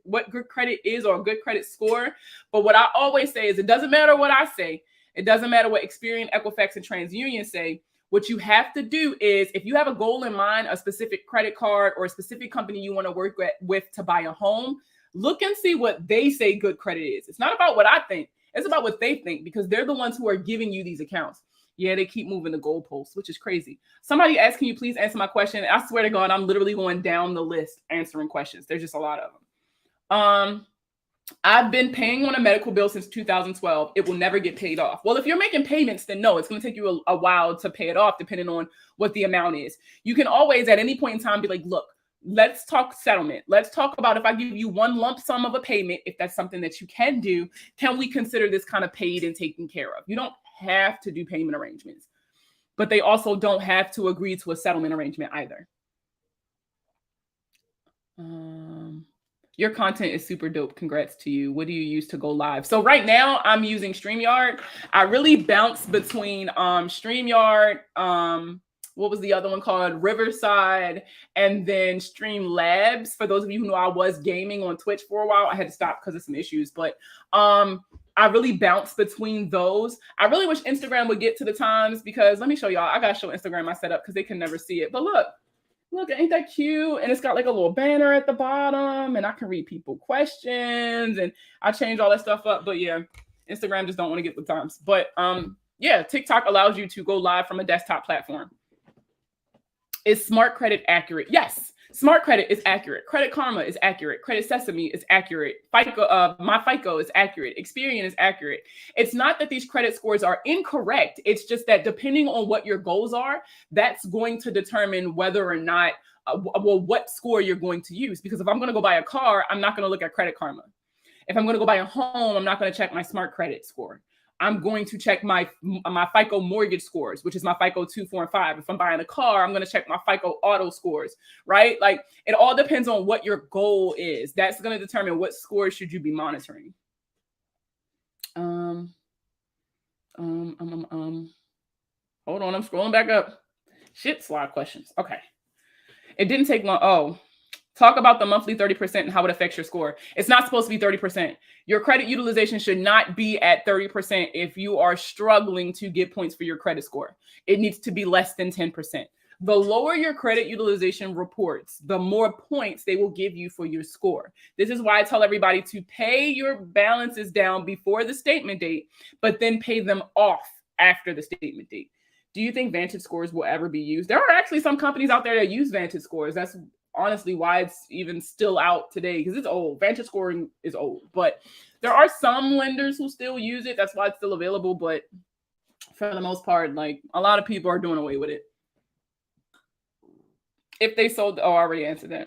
[SPEAKER 1] is, or a good credit score. But what I always say is, it doesn't matter what I say. It doesn't matter what Experian, Equifax, and TransUnion say. What you have to do is, if you have a goal in mind, a specific credit card or a specific company you want to work with to buy a home, look and see what they say good credit is. It's not about what I think. It's about what they think, because they're the ones who are giving you these accounts. Yeah, they keep moving the goalposts, which is crazy. Somebody asked, can you please answer my question? I swear to God, I'm literally going down the list answering questions. There's just a lot of them. I've been paying on a medical bill since 2012. It will never get paid off. Well, if you're making payments, then no, it's going to take you a while to pay it off, depending on what the amount is. You can always, at any point in time, be like, look, let's talk settlement. Let's talk about, if I give you one lump sum of a payment, if that's something that you can do, can we consider this kind of paid and taken care of? You don't have to do payment arrangements, but they also don't have to agree to a settlement arrangement either. Your content is super dope. Congrats to you. What do you use to go live? So right now I'm using StreamYard. I really bounce between StreamYard, what was the other one called? Riverside, and then Streamlabs. For those of you who know, I was gaming on Twitch for a while. I had to stop because of some issues, but I really bounce between those. I really wish Instagram would get to the times, because let me show y'all. I gotta show Instagram my setup because they can never see it. But look, ain't that cute? And it's got like a little banner at the bottom, and I can read people questions, and I change all that stuff up. But yeah, Instagram just don't want to get with times. But yeah, TikTok allows you to go live from a desktop platform. Is Smart Credit accurate? Yes, Smart Credit is accurate. Credit Karma is accurate. Credit Sesame is accurate. Fico, my Fico is accurate. Experian is accurate. It's not that these credit scores are incorrect. It's just that depending on what your goals are, that's going to determine whether or not, what score you're going to use. Because if I'm going to go buy a car, I'm not going to look at Credit Karma. If I'm going to go buy a home, I'm not going to check my Smart Credit score. I'm going to check my FICO mortgage scores, which is my FICO 2, 4, and 5. If I'm buying a car, I'm going to check my FICO auto scores, right? Like, it all depends on what your goal is. That's going to determine what scores should you be monitoring. Hold on, I'm scrolling back up. Shit, slide questions. Okay. It didn't take long. Oh, Talk about the monthly 30% and how it affects your score. It's not supposed to be 30%. Your credit utilization should not be at 30% if you are struggling to get points for your credit score. It needs to be less than 10%. The lower your credit utilization reports, the more points they will give you for your score. This is why I tell everybody to pay your balances down before the statement date, but then pay them off after the statement date. Do you think Vantage scores will ever be used? There are actually some companies out there that use Vantage scores. That's honestly why it's even still out today, because it's old. Vantage scoring is old, but there are some lenders who still use it. That's why it's still available. But for the most part, like, a lot of people are doing away with it. If they sold, I already answered that.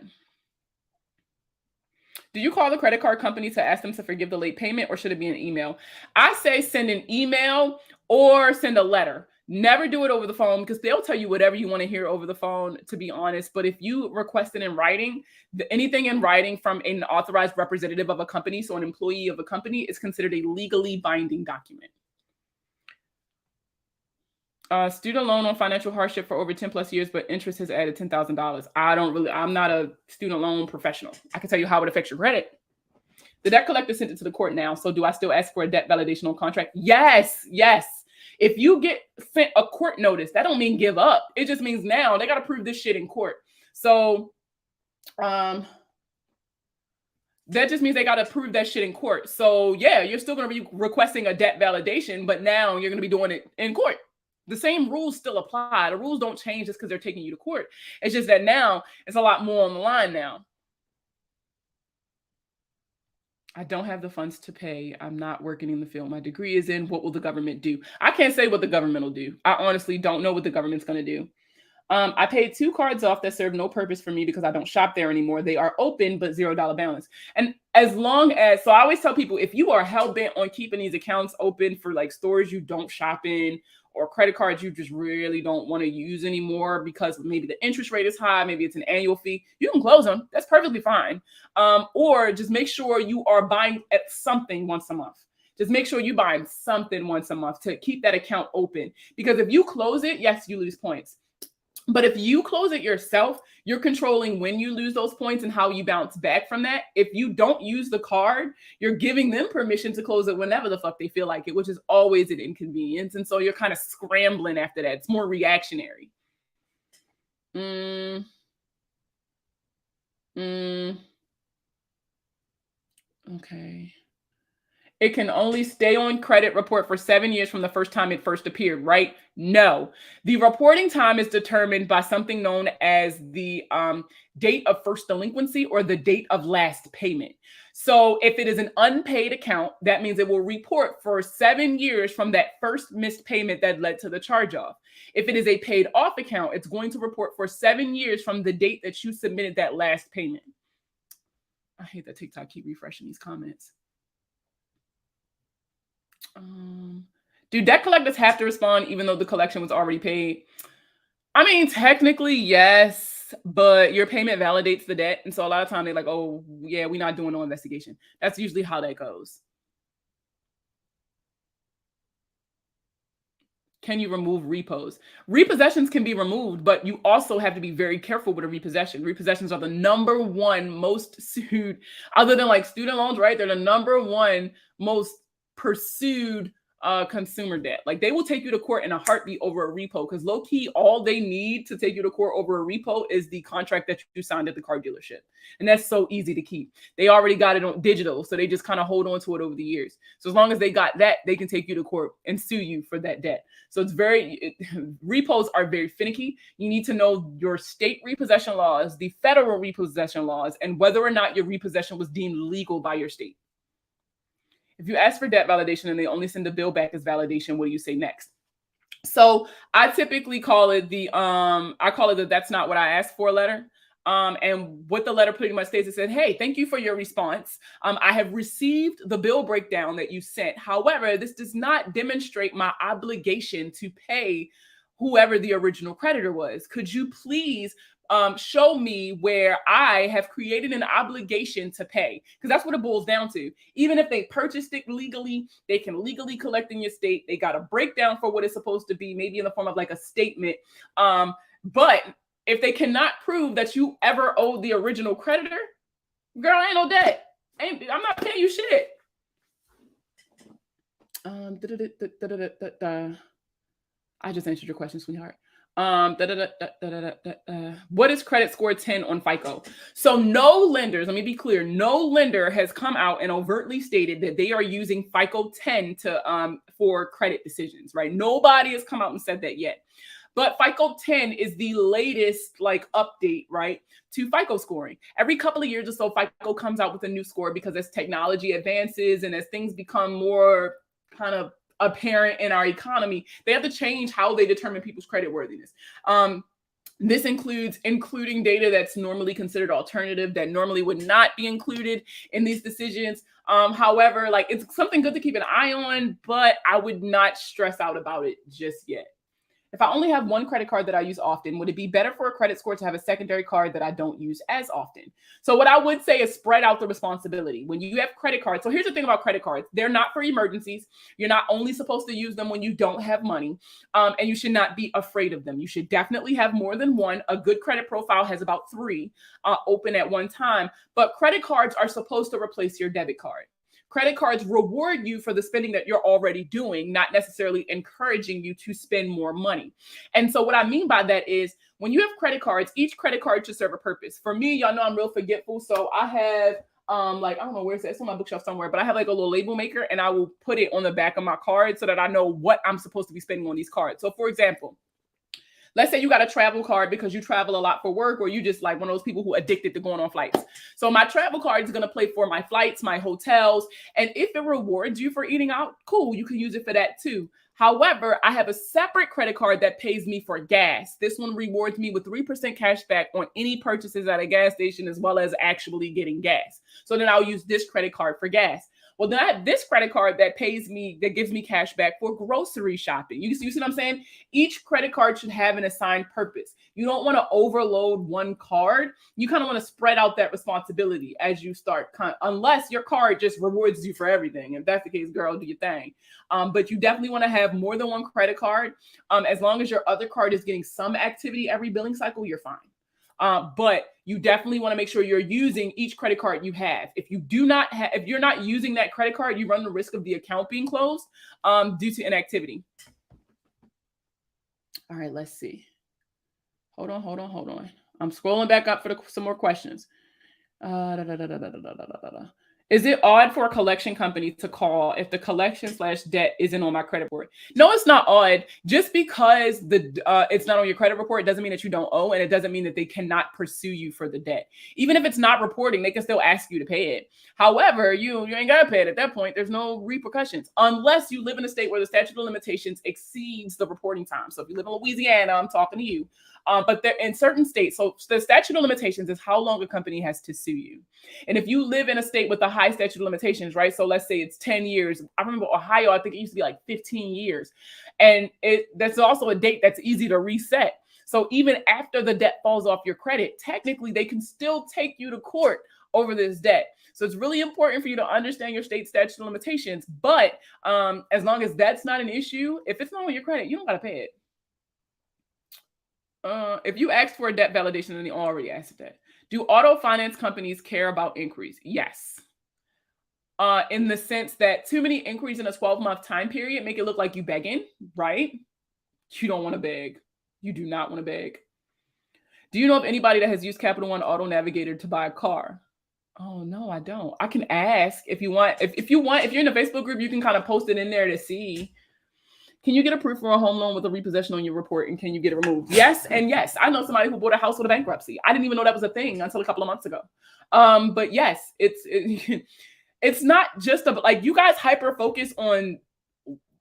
[SPEAKER 1] Do you call the credit card company to ask them to forgive the late payment, or should it be an email? I say send an email or send a letter. Never do it over the phone, because they'll tell you whatever you want to hear over the phone, to be honest. But if you request it in writing, anything in writing from an authorized representative of a company, so an employee of a company, is considered a legally binding document. Student loan on financial hardship for over 10 plus years, but interest has added $10,000. I'm not a student loan professional. I can tell you how it affects your credit. The debt collector sent it to the court now. So do I still ask for a debt validation on contract? Yes. If you get sent a court notice, that don't mean give up. It just means now they got to prove this shit in court. So that just means they got to prove that shit in court. So yeah, you're still going to be requesting a debt validation, but now you're going to be doing it in court. The same rules still apply. The rules don't change just because they're taking you to court. It's just that now it's a lot more on the line now. I don't have the funds to pay. I'm not working in the field. My degree is in. What will the government do? I can't say what the government will do. I honestly don't know what the government's going to do. I paid 2 cards off that serve no purpose for me because I don't shop there anymore. They are open, but $0 balance. And as long as, so I always tell people, if you are hell-bent on keeping these accounts open for like stores you don't shop in, or credit cards you just really don't want to use anymore because maybe the interest rate is high, maybe it's an annual fee, you can close them. That's perfectly fine. Or just make sure you are buying at something once a month. Just make sure you're buying something once a month to keep that account open. Because if you close it, yes, you lose points. But if you close it yourself, you're controlling when you lose those points and how you bounce back from that. If you don't use the card, you're giving them permission to close it whenever the fuck they feel like it, which is always an inconvenience. And so you're kind of scrambling after that. It's more reactionary. Okay. It can only stay on credit report for 7 years from the first time it first appeared, right? No. The reporting time is determined by something known as the date of first delinquency or the date of last payment. So if it is an unpaid account, that means it will report for 7 years from that first missed payment that led to the charge-off. If it is a paid off account, it's going to report for 7 years from the date that you submitted that last payment. I hate that TikTok keep refreshing these comments. Do debt collectors have to respond even though the collection was already paid? I mean, technically, yes, but your payment validates the debt. And so a lot of times they're like, oh, yeah, we're not doing no investigation. That's usually how that goes. Can you remove repos? Repossessions can be removed, but you also have to be very careful with a repossession. Repossessions are the number one most sued, other than like student loans, right? They're the number one most pursued consumer debt. Like they will take you to court in a heartbeat over a repo, because low key, all they need to take you to court over a repo is the contract that you signed at the car dealership. And that's so easy to keep. They already got it on digital, so they just kind of hold on to it over the years. So as long as they got that, they can take you to court and sue you for that debt. So repos are very finicky. You need to know your state repossession laws, the federal repossession laws, and whether or not your repossession was deemed legal by your state. If you ask for debt validation and they only send a bill back as validation, what do you say next? So I typically call it the that's not what I asked for letter. And what the letter pretty much states, it said, hey, thank you for your response. I have received the bill breakdown that you sent. However, this does not demonstrate my obligation to pay whoever the original creditor was. Could you please show me where I have created an obligation to pay? Because that's what it boils down to. Even if they purchased it legally, they can legally collect in your state. They got a breakdown for what it's supposed to be, maybe in the form of like a statement. But if they cannot prove that you ever owed the original creditor, girl, ain't no debt. I'm not paying you shit. I just answered your question, sweetheart. What is credit score 10 on FICO? So no lenders, let me be clear, no lender has come out and overtly stated that they are using FICO 10 to for credit decisions, right? Nobody has come out and said that yet. But FICO 10 is the latest like update, right, to FICO scoring. Every couple of years or so, FICO comes out with a new score because as technology advances and as things become more kind of apparent in our economy, they have to change how they determine people's credit worthiness. This includes including data that's normally considered alternative, that normally would not be included in these decisions. However, like it's something good to keep an eye on, but I would not stress out about it just yet. If I only have one credit card that I use often, would it be better for a credit score to have a secondary card that I don't use as often? So what I would say is spread out the responsibility. When you have credit cards, so here's the thing about credit cards. They're not for emergencies. You're not only supposed to use them when you don't have money, and you should not be afraid of them. You should definitely have more than one. A good credit profile has about 3 open at one time, but credit cards are supposed to replace your debit card. Credit cards reward you for the spending that you're already doing, not necessarily encouraging you to spend more money. And so what I mean by that is when you have credit cards, each credit card should serve a purpose. For me, y'all know I'm real forgetful. So I have like, I don't know where it's at. It's on my bookshelf somewhere, but I have like a little label maker and I will put it on the back of my card so that I know what I'm supposed to be spending on these cards. So for example, let's say you got a travel card because you travel a lot for work, or you just like one of those people who are addicted to going on flights. So my travel card is going to play for my flights, my hotels. And if it rewards you for eating out, cool, you can use it for that too. However, I have a separate credit card that pays me for gas. This one rewards me with 3% cash back on any purchases at a gas station, as well as actually getting gas. So then I'll use this credit card for gas. Well, then I have this credit card that pays me, that gives me cash back for grocery shopping. You see what I'm saying? Each credit card should have an assigned purpose. You don't want to overload one card. You kind of want to spread out that responsibility as you start, unless your card just rewards you for everything. If that's the case, girl, do your thing. But you definitely want to have more than one credit card. As long as your other card is getting some activity every billing cycle, you're fine. But you definitely want to make sure you're using each credit card you have. If you do not have, if you're not using that credit card, you run the risk of the account being closed due to inactivity. All right, let's see. Hold on. I'm scrolling back up for some more questions. Is it odd for a collection company to call if the collection/debt isn't on my credit report? No, it's not odd. Just because it's not on your credit report, it doesn't mean that you don't owe, and it doesn't mean that they cannot pursue you for the debt. Even if it's not reporting, they can still ask you to pay it. However, you ain't got to pay it at that point. There's no repercussions unless you live in a state where the statute of limitations exceeds the reporting time. So if you live in Louisiana, I'm talking to you. But they're in certain states, so the statute of limitations is how long a company has to sue you. And if you live in a state with a high statute of limitations, right? So let's say it's 10 years. I remember Ohio, I think it used to be like 15 years. And that's also a date that's easy to reset. So even after the debt falls off your credit, technically they can still take you to court over this debt. So it's really important for you to understand your state statute of limitations. But as long as that's not an issue, if it's not on your credit, you don't got to pay it. If you asked for a debt validation, then they already asked that. Do auto finance companies care about inquiries? Yes. In the sense that too many inquiries in a 12-month time period make it look like you begging, right? You don't want to beg. You do not want to beg. Do you know of anybody that has used Capital One Auto Navigator to buy a car? Oh, no, I don't. I can ask if you want. If you're in a Facebook group, you can kind of post it in there to see. Can you get approved for a home loan with a repossession on your report, and can you get it removed? Yes and yes. I know somebody who bought a house with a bankruptcy. I didn't even know that was a thing until a couple of months ago. But yes, it's not just like you guys hyper focus on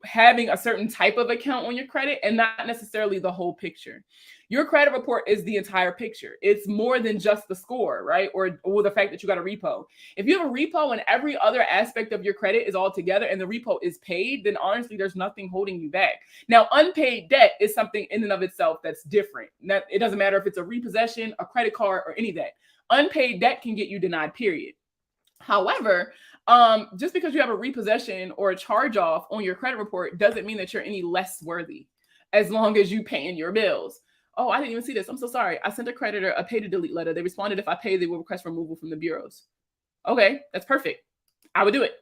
[SPEAKER 1] having a certain type of account on your credit and not necessarily the whole picture. Your credit report is the entire picture. It's more than just the score, right? Or the fact that you got a repo. If you have a repo and every other aspect of your credit is all together and the repo is paid, then honestly, there's nothing holding you back. Now, unpaid debt is something in and of itself that's different. It doesn't matter if it's a repossession, a credit card, or any of that. Unpaid debt can get you denied, period. However, just because you have a repossession or a charge off on your credit report doesn't mean that you're any less worthy as long as you paying your bills. Oh, I didn't even see this. I'm so sorry. I sent a creditor a pay to delete letter. They responded if I pay, they will request removal from the bureaus. Okay, that's perfect. I would do it.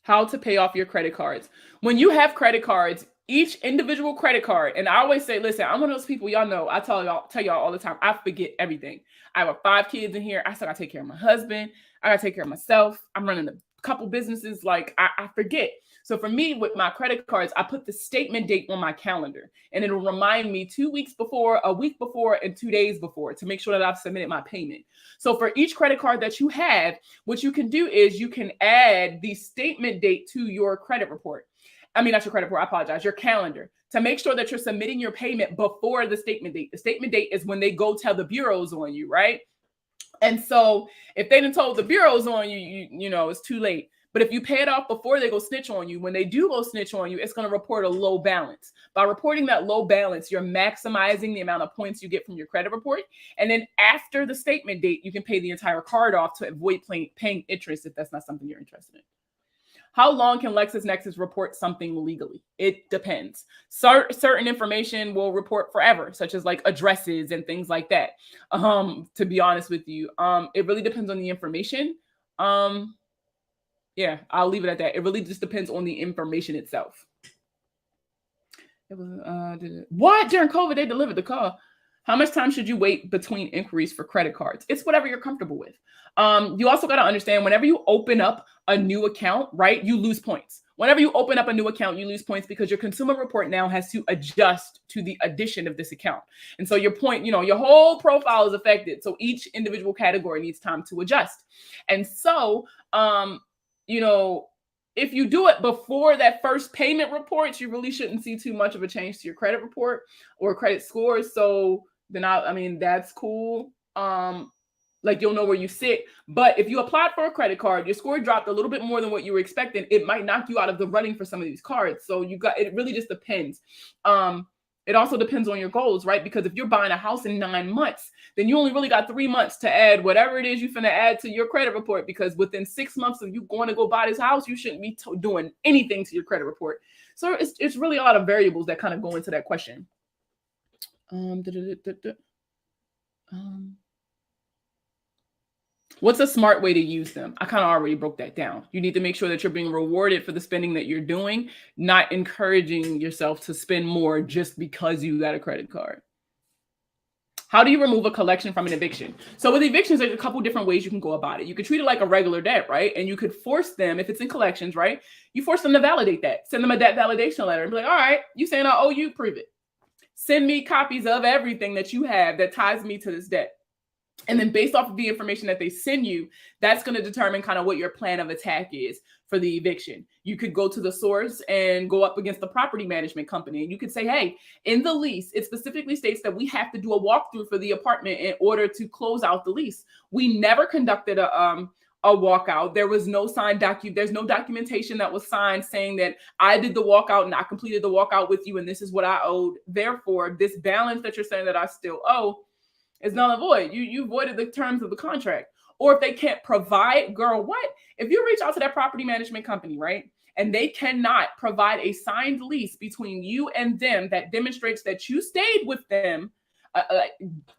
[SPEAKER 1] How to pay off your credit cards. When you have credit cards, each individual credit card, and I always say, listen, I'm one of those people, y'all know, I tell y'all all the time, I forget everything. I have 5 kids in here. I still gotta take care of my husband. I gotta take care of myself. I'm running a couple businesses. Like I forget. So for me, with my credit cards, I put the statement date on my calendar, and it'll remind me 2 weeks before, a week before, and 2 days before to make sure that I've submitted my payment. So for each credit card that you have, what you can do is you can add the statement date to your credit report. I mean, not your credit report, I apologize, your calendar, to make sure that you're submitting your payment before the statement date. The statement date is when they go tell the bureaus on you, right? And so if they didn't told the bureaus on you, you know, it's too late. But if you pay it off before they go snitch on you, when they do go snitch on you, it's going to report a low balance. By reporting that low balance, you're maximizing the amount of points you get from your credit report. And then after the statement date, you can pay the entire card off to avoid paying interest if that's not something you're interested in. How long can LexisNexis report something legally? It depends. Certain information will report forever, such as like addresses and things like that. To be honest with you, it really depends on the information. Yeah, I'll leave it at that. It really just depends on the information itself. It was what during COVID they delivered the call. How much time should you wait between inquiries for credit cards? It's whatever you're comfortable with. You also got to understand whenever you open up a new account, right, you lose points. Whenever you open up a new account, you lose points because your consumer report now has to adjust to the addition of this account. And so your point, you know, your whole profile is affected. So each individual category needs time to adjust. And so, you know, if you do it before that first payment report, you really shouldn't see too much of a change to your credit report or credit scores. So then I mean, that's cool. Like you'll know where you sit. But if you applied for a credit card, your score dropped a little bit more than what you were expecting, it might knock you out of the running for some of these cards. So it really just depends. It also depends on your goals, right? Because if you're buying a house in 9 months, then you only really got 3 months to add whatever it is you're finna add to your credit report. Because within 6 months of you going to go buy this house, you shouldn't be doing anything to your credit report. So it's really a lot of variables that kind of go into that question. What's a smart way to use them? I kind of already broke that down. You need to make sure that you're being rewarded for the spending that you're doing, not encouraging yourself to spend more just because you got a credit card. How do you remove a collection from an eviction? So with evictions, there's a couple different ways you can go about it. You could treat it like a regular debt, right? And you could force them, if it's in collections, right? You force them to validate that. Send them a debt validation letter and be like, all right, you saying I owe you, prove it. Send me copies of everything that you have that ties me to this debt. And then based off of the information that they send you, that's going to determine kind of what your plan of attack is for the eviction. You could go to the source and go up against the property management company. And you could say, hey, in the lease, it specifically states that we have to do a walkthrough for the apartment in order to close out the lease. We never conducted a walkout. There was no signed there's no documentation that was signed saying that I did the walkout and I completed the walkout with you and this is what I owed. Therefore, this balance that you're saying that I still owe is null and void. You voided the terms of the contract. Or if they can't provide, girl, what? If you reach out to that property management company, right, and they cannot provide a signed lease between you and them that demonstrates that you stayed with them,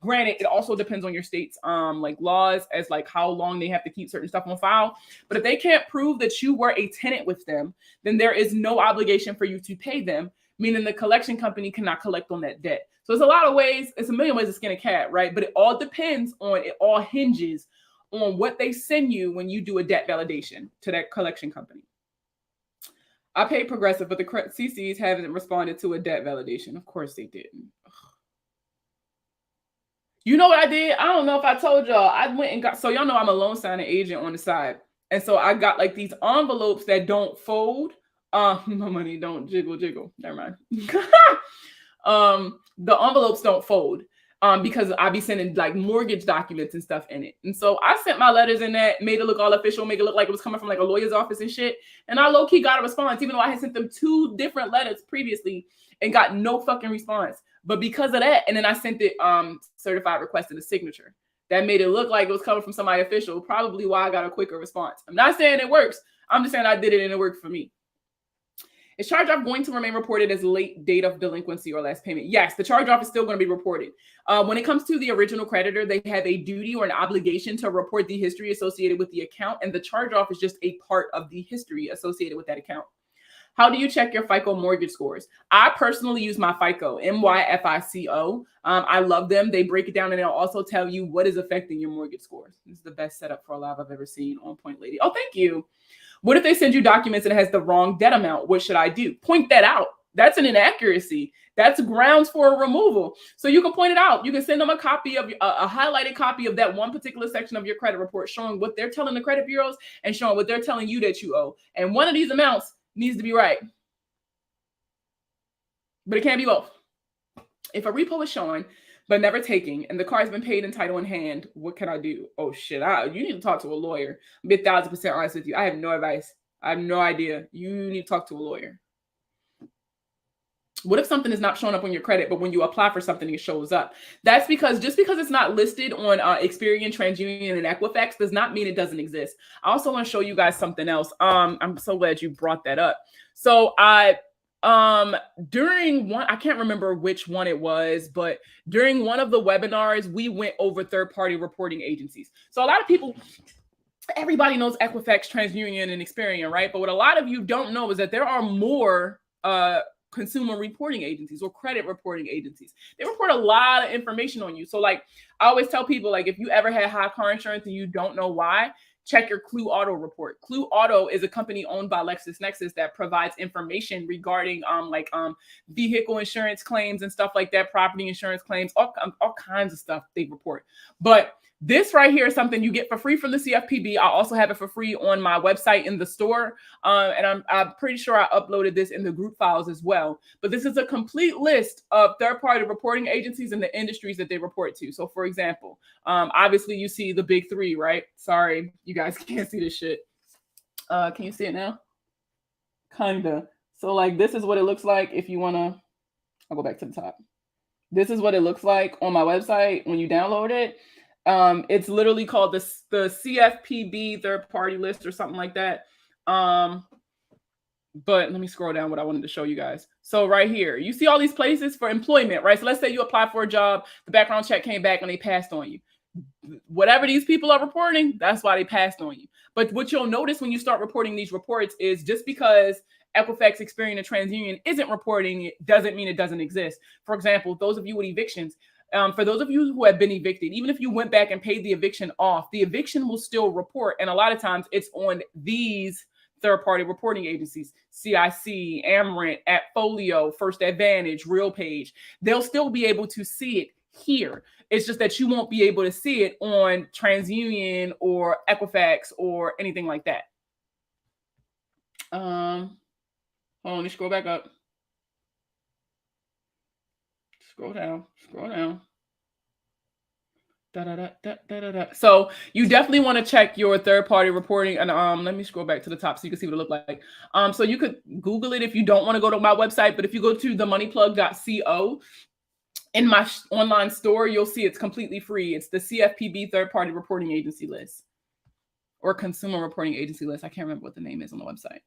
[SPEAKER 1] granted, it also depends on your state's like laws as like how long they have to keep certain stuff on file. But if they can't prove that you were a tenant with them, then there is no obligation for you to pay them, meaning the collection company cannot collect on that debt. So there's a lot of ways, it's a million ways to skin a cat, right? But it all hinges on what they send you when you do a debt validation to that collection company. I paid Progressive, but the CCs haven't responded to a debt validation. Of course they didn't. Ugh. You know what I did? I don't know if I told y'all. I went and got, so y'all know I'm a loan signing agent on the side. And so I got like these envelopes that don't fold. My money don't jiggle. Never mind. The envelopes don't fold because I be sending like mortgage documents and stuff in it. And so I sent my letters in that, made it look all official, make it look like it was coming from like a lawyer's office and shit. And I low-key got a response, even though I had sent them 2 different letters previously and got no fucking response. But because of that, and then I sent it certified request and a signature. That made it look like it was coming from somebody official, probably why I got a quicker response. I'm not saying it works. I'm just saying I did it and it worked for me. Is charge-off going to remain reported as late date of delinquency or last payment? Yes, the charge-off is still going to be reported. When it comes to the original creditor, they have a duty or an obligation to report the history associated with the account, and the charge-off is just a part of the history associated with that account. How do you check your FICO mortgage scores? I personally use my FICO, MyFICO. I love them. They break it down and they'll also tell you what is affecting your mortgage scores. This is the best setup for a live I've ever seen. On point, lady. Oh, thank you. What if they send you documents and it has the wrong debt amount? What should I do? Point that out. That's an inaccuracy. That's grounds for a removal. So you can point it out. You can send them a copy of a highlighted copy of that one particular section of your credit report showing what they're telling the credit bureaus and showing what they're telling you that you owe. And one of these amounts needs to be right. But it can't be both. If a repo is showing but never taking and the car has been paid in title in hand, what can I do? Oh shit, you need to talk to a lawyer. I'll be 1,000% honest with you. I have no advice. I have no idea. You need to talk to a lawyer. What if something is not showing up on your credit, but when you apply for something, it shows up? That's because just because it's not listed on Experian, TransUnion, and Equifax does not mean it doesn't exist. I also want to show you guys something else. I'm so glad you brought that up. So during one, I can't remember which one it was, but during one of the webinars, we went over third-party reporting agencies. So a lot of people, everybody knows Equifax, TransUnion, and Experian, right? But what a lot of you don't know is that there are more consumer reporting agencies or credit reporting agencies. They report a lot of information on you. So like I always tell people, like if you ever had high car insurance and you don't know why, check your Clue Auto report. Clue Auto is a company owned by LexisNexis that provides information regarding vehicle insurance claims and stuff like that, property insurance claims, all kinds of stuff they report. But this right here is something you get for free from the CFPB. I also have it for free on my website in the store. And I'm pretty sure I uploaded this in the group files as well. But this is a complete list of third-party reporting agencies and the industries that they report to. So for example, obviously you see the big three, right? Sorry, you guys can't see this shit. Can you see it now? Kinda. So like this is what it looks like if you wanna, I'll go back to the top. This is what it looks like on my website when you download it. It's literally called the CFPB third party list or something like that. But let me scroll down what I wanted to show you guys. So right here, you see all these places for employment, right? So let's say you apply for a job, the background check came back and they passed on you. Whatever these people are reporting, that's why they passed on you. But what you'll notice when you start reporting these reports is just because Equifax, Experian, and TransUnion isn't reporting it doesn't mean it doesn't exist. For example, those of you with evictions, for those of you who have been evicted, even if you went back and paid the eviction off, the eviction will still report. And a lot of times it's on these third-party reporting agencies, CIC, Amrent, Appfolio, First Advantage, RealPage. They'll still be able to see it here. It's just that you won't be able to see it on TransUnion or Equifax or anything like that. Hold on, let me scroll back up. Scroll down. So you definitely want to check your third-party reporting. And let me scroll back to the top so you can see what it looked like. So you could Google it if you don't want to go to my website. But if you go to themoneyplug.co, in my online store, you'll see it's completely free. It's the CFPB third-party reporting agency list or consumer reporting agency list. I can't remember what the name is on the website.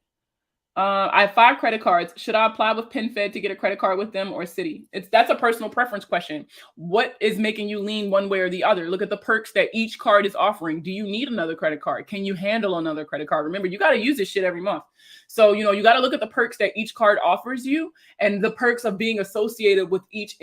[SPEAKER 1] I have 5 credit cards. Should I apply with PenFed to get a credit card with them or Citi? That's a personal preference question. What is making you lean one way or the other? Look at the perks that each card is offering. Do you need another credit card? Can you handle another credit card? Remember, you got to use this shit every month. So, you got to look at the perks that each card offers you and the perks of being associated with each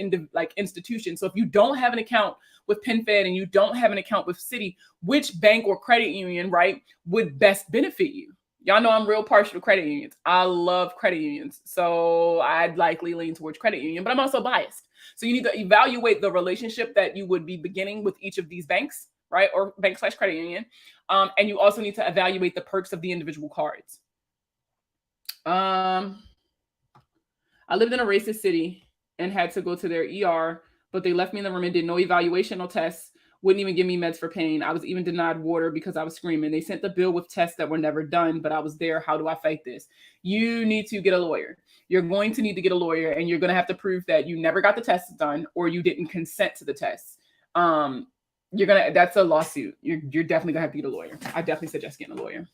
[SPEAKER 1] institution. So if you don't have an account with PenFed and you don't have an account with Citi, which bank or credit union, right, would best benefit you? Y'all know I'm real partial to credit unions. I love credit unions. So I'd likely lean towards credit union, but I'm also biased. So you need to evaluate the relationship that you would be beginning with each of these banks, right? Or bank/credit union. And you also need to evaluate the perks of the individual cards. I lived in a racist city and had to go to their ER, but they left me in the room and did no evaluation, no tests. Wouldn't even give me meds for pain. I was even denied water because I was screaming. They sent the bill with tests that were never done, but I was there. How do I fight this? You need to get a lawyer. You're going to need to get a lawyer, and you're going to have to prove that you never got the tests done or you didn't consent to the tests. That's a lawsuit. You're definitely going to have to get a lawyer. I definitely suggest getting a lawyer.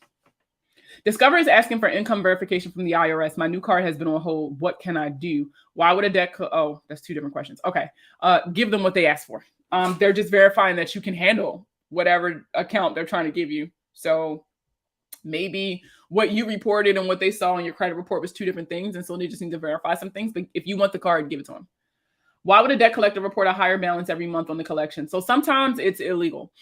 [SPEAKER 1] Discover is asking for income verification from the IRS. My new card has been on hold. What can I do? Why would a debt? Oh, that's two different questions. Okay. Give them what they asked for. They're just verifying that you can handle whatever account they're trying to give you. So maybe what you reported and what they saw in your credit report was two different things. And so they just need to verify some things. But if you want the card, give it to them. Why would a debt collector report a higher balance every month on the collection? So sometimes it's illegal.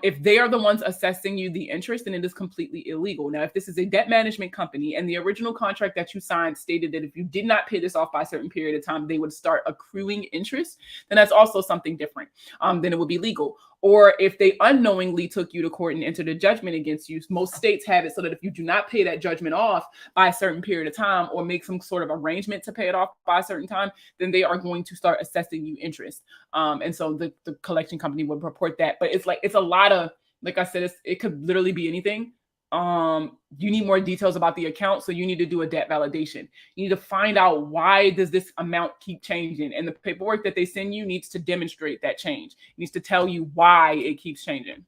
[SPEAKER 1] If they are the ones assessing you the interest, then it is completely illegal. Now, if this is a debt management company and the original contract that you signed stated that if you did not pay this off by a certain period of time, they would start accruing interest, then that's also something different. Then it would be legal. Or if they unknowingly took you to court and entered a judgment against you, most states have it so that if you do not pay that judgment off by a certain period of time or make some sort of arrangement to pay it off by a certain time, then they are going to start assessing you interest. And so the collection company would report that. But it's a lot of, like I said, it could literally be anything. You need more details about the account. So you need to do a debt validation. You need to find out, why does this amount keep changing? And the paperwork that they send you needs to demonstrate that change. It needs to tell you why it keeps changing.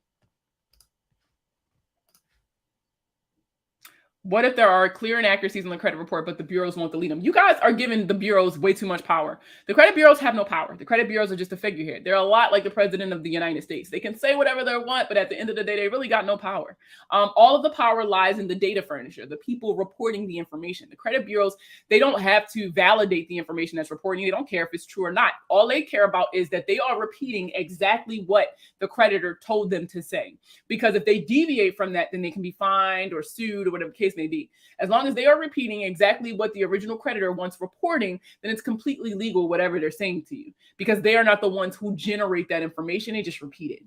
[SPEAKER 1] What if there are clear inaccuracies in the credit report, but the bureaus won't delete them? You guys are giving the bureaus way too much power. The credit bureaus have no power. The credit bureaus are just a figurehead. They're a lot like the president of the United States. They can say whatever they want, but at the end of the day, they really got no power. All of the power lies in the data furnisher, the people reporting the information. The credit bureaus, they don't have to validate the information that's reporting. They don't care if it's true or not. All they care about is that they are repeating exactly what the creditor told them to say. Because if they deviate from that, then they can be fined or sued or whatever the case may be. As long as they are repeating exactly what the original creditor wants reporting, then it's completely legal, whatever they're saying to you, because they are not the ones who generate that information. They just repeat it.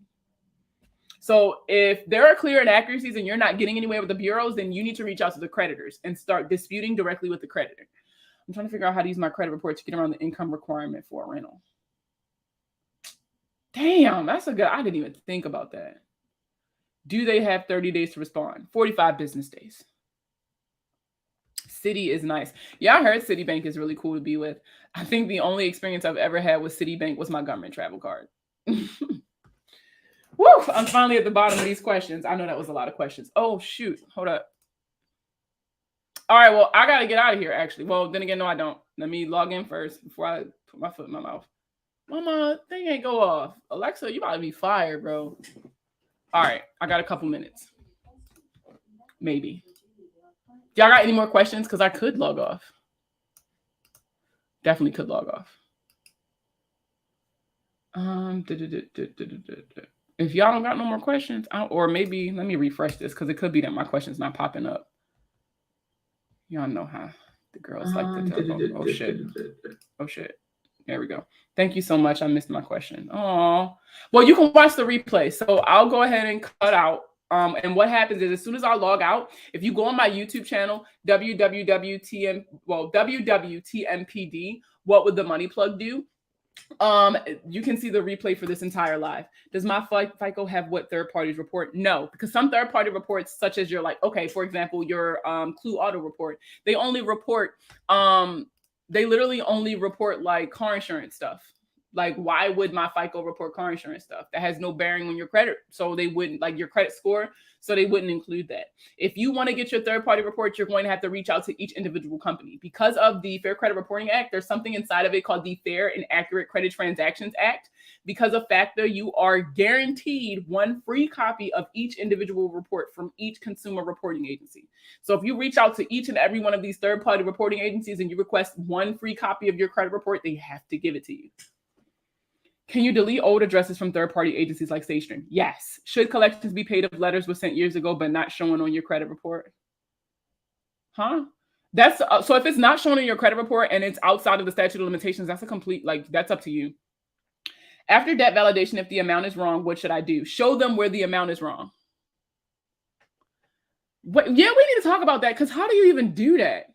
[SPEAKER 1] So if there are clear inaccuracies and you're not getting anywhere with the bureaus, then you need to reach out to the creditors and start disputing directly with the creditor. I'm trying to figure out how to use my credit report to get around the income requirement for a rental. Damn, that's a good, I didn't even think about that. Do they have 30 days to respond? 45 business days. Citi is nice. Yeah, I heard Citibank is really cool to be with. I think the only experience I've ever had with Citibank was my government travel card. Woo! I'm finally at the bottom of these questions. I know that was a lot of questions. Oh, shoot. Hold up. All right, well, I got to get out of here, actually. Well, then again, no, I don't. Let me log in first before I put my foot in my mouth. Mama, thing ain't go off. Alexa, you about to be fired, bro. All right, I got a couple minutes. Maybe. Y'all got any more questions? Because I could log off. Definitely could log off. If y'all don't got no more questions, or maybe let me refresh this, because it could be that my question's not popping up. Y'all know how the girls like to tell. Oh shit. Oh shit. There we go. Thank you so much. I missed my question. Oh, well, you can watch the replay. So I'll go ahead and cut out. And what happens is, as soon as I log out, if you go on my YouTube channel, WWTMPD, What Would the Money Plug Do? You can see the replay for this entire live. Does my FICO have what third parties report? No, because some third party reports, such as your, like, okay, for example, your Clue Auto report, they only report, they literally only report like car insurance stuff. Like, why would my FICO report car insurance stuff? That has no bearing on your credit. So they wouldn't, like, your credit score. So they wouldn't include that. If you want to get your third-party report, you're going to have to reach out to each individual company. Because of the Fair Credit Reporting Act, there's something inside of it called the Fair and Accurate Credit Transactions Act. Because of FACTA, you are guaranteed one free copy of each individual report from each consumer reporting agency. So if you reach out to each and every one of these third-party reporting agencies and you request one free copy of your credit report, they have to give it to you. Can you delete old addresses from third-party agencies like SageStream? Yes. Should collections be paid if letters were sent years ago but not showing on your credit report? Huh? That's so if it's not shown in your credit report and it's outside of the statute of limitations, that's a complete, like, that's up to you. After debt validation, if the amount is wrong, what should I do? Show them where the amount is wrong. Yeah, we need to talk about that, because how do you even do that?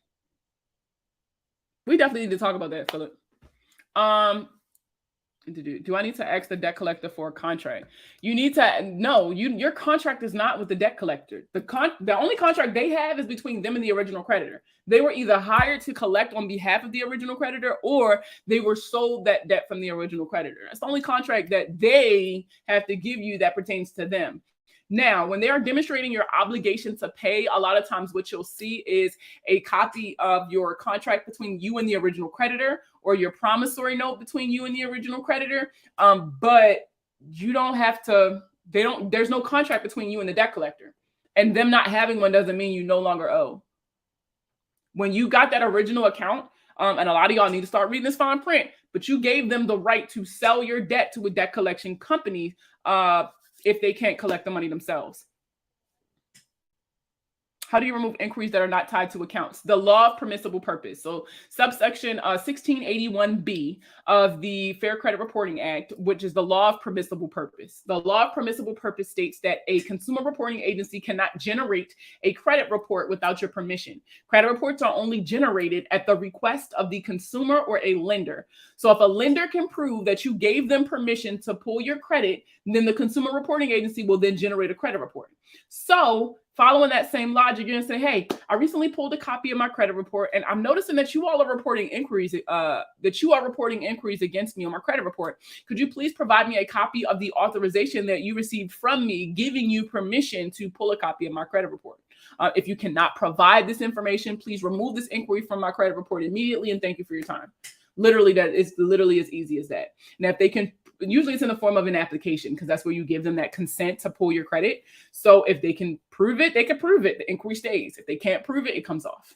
[SPEAKER 1] We definitely need to talk about that, Philip. Do I need to ask the debt collector for a contract? You need to, no, your contract is not with the debt collector. The only contract they have is between them and the original creditor. They were either hired to collect on behalf of the original creditor, or they were sold that debt from the original creditor. That's the only contract that they have to give you that pertains to them. Now, when they are demonstrating your obligation to pay, a lot of times what you'll see is a copy of your contract between you and the original creditor, or your promissory note between you and the original creditor. But you don't have to, there's no contract between you and the debt collector. And them not having one doesn't mean you no longer owe. When you got that original account, and a lot of y'all need to start reading this fine print, but you gave them the right to sell your debt to a debt collection company if they can't collect the money themselves. How do you remove inquiries that are not tied to accounts? The law of permissible purpose. So subsection 1681B of the Fair Credit Reporting Act, which is the law of permissible purpose. The law of permissible purpose states that a consumer reporting agency cannot generate a credit report without your permission. Credit reports are only generated at the request of the consumer or a lender. So if a lender can prove that you gave them permission to pull your credit, then the consumer reporting agency will then generate a credit report. So following that same logic, you're gonna say, hey, I recently pulled a copy of my credit report, and I'm noticing that you all are reporting inquiries, against me on my credit report. Could you please provide me a copy of the authorization that you received from me, giving you permission to pull a copy of my credit report? If you cannot provide this information, please remove this inquiry from my credit report immediately, and thank you for your time. Literally, that is literally as easy as that. Now, if they can, usually it's in the form of an application, because that's where you give them that consent to pull your credit. So if they can prove it, they can prove it. The inquiry stays. If they can't prove it, it comes off.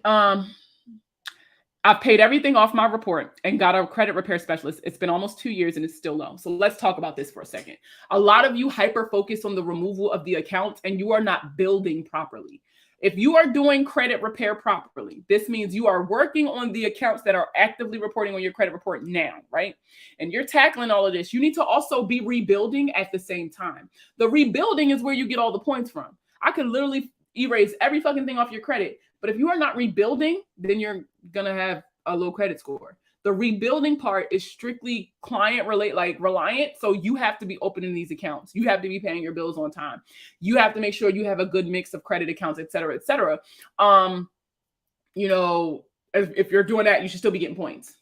[SPEAKER 1] I've paid everything off my report and got a credit repair specialist. It's been almost 2 years and it's still low. So let's talk about this for a second. A lot of you hyper-focus on the removal of the account and you are not building properly. If you are doing credit repair properly, this means you are working on the accounts that are actively reporting on your credit report now, right? And you're tackling all of this. You need to also be rebuilding at the same time. The rebuilding is where you get all the points from. I could literally erase every fucking thing off your credit, but if you are not rebuilding, then you're going to have a low credit score. The rebuilding part is strictly client reliant. So you have to be opening these accounts. You have to be paying your bills on time. You have to make sure you have a good mix of credit accounts, et cetera, et cetera. You know, if you're doing that, you should still be getting points.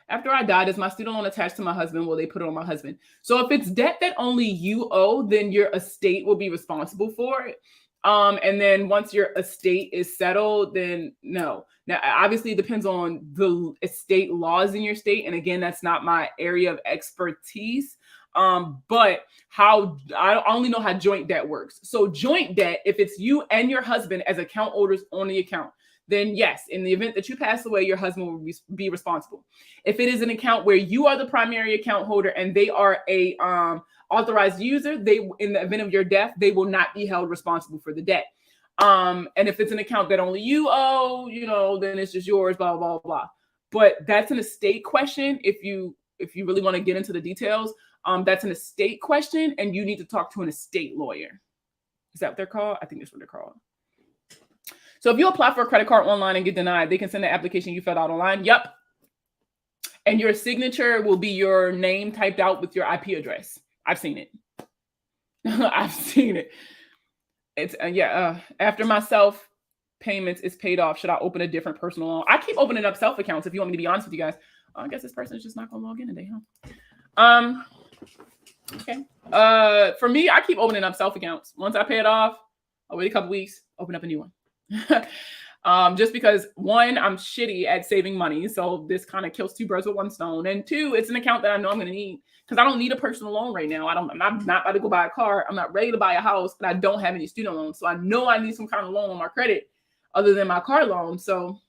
[SPEAKER 1] After I die, does my student loan attach to my husband? Will they put it on my husband? So if it's debt that only you owe, then your estate will be responsible for it. And then once your estate is settled, then no. Now, obviously, it depends on the estate laws in your state. And again, that's not my area of expertise. But how I only know how joint debt works. So joint debt, if it's you and your husband as account holders on the account, then yes, in the event that you pass away, your husband will be responsible. If it is an account where you are the primary account holder and they are a authorized user, in the event of your death, they will not be held responsible for the debt. And if it's an account that only you owe, you know, then it's just yours, blah, blah, blah. But that's an estate question. If you really want to get into the details, that's an estate question, and you need to talk to an estate lawyer. Is that what they're called? I think that's what they're called. So if you apply for a credit card online and get denied, they can send the application you filled out online. Yep. And your signature will be your name typed out with your IP address. I've seen it. I've seen it. It's after my self payments is paid off, should I open a different personal loan? I keep opening up self accounts if you want me to be honest with you guys. I guess this person is just not gonna log in today, huh? Okay. For me, I keep opening up self accounts. Once I pay it off, I'll wait a couple weeks, open up a new one. Just because one, I'm shitty at saving money. So this kind of kills two birds with one stone. And two, it's an account that I know I'm going to need because I don't need a personal loan right now. I'm not about to go buy a car. I'm not ready to buy a house, but I don't have any student loans. So I know I need some kind of loan on my credit other than my car loan. So,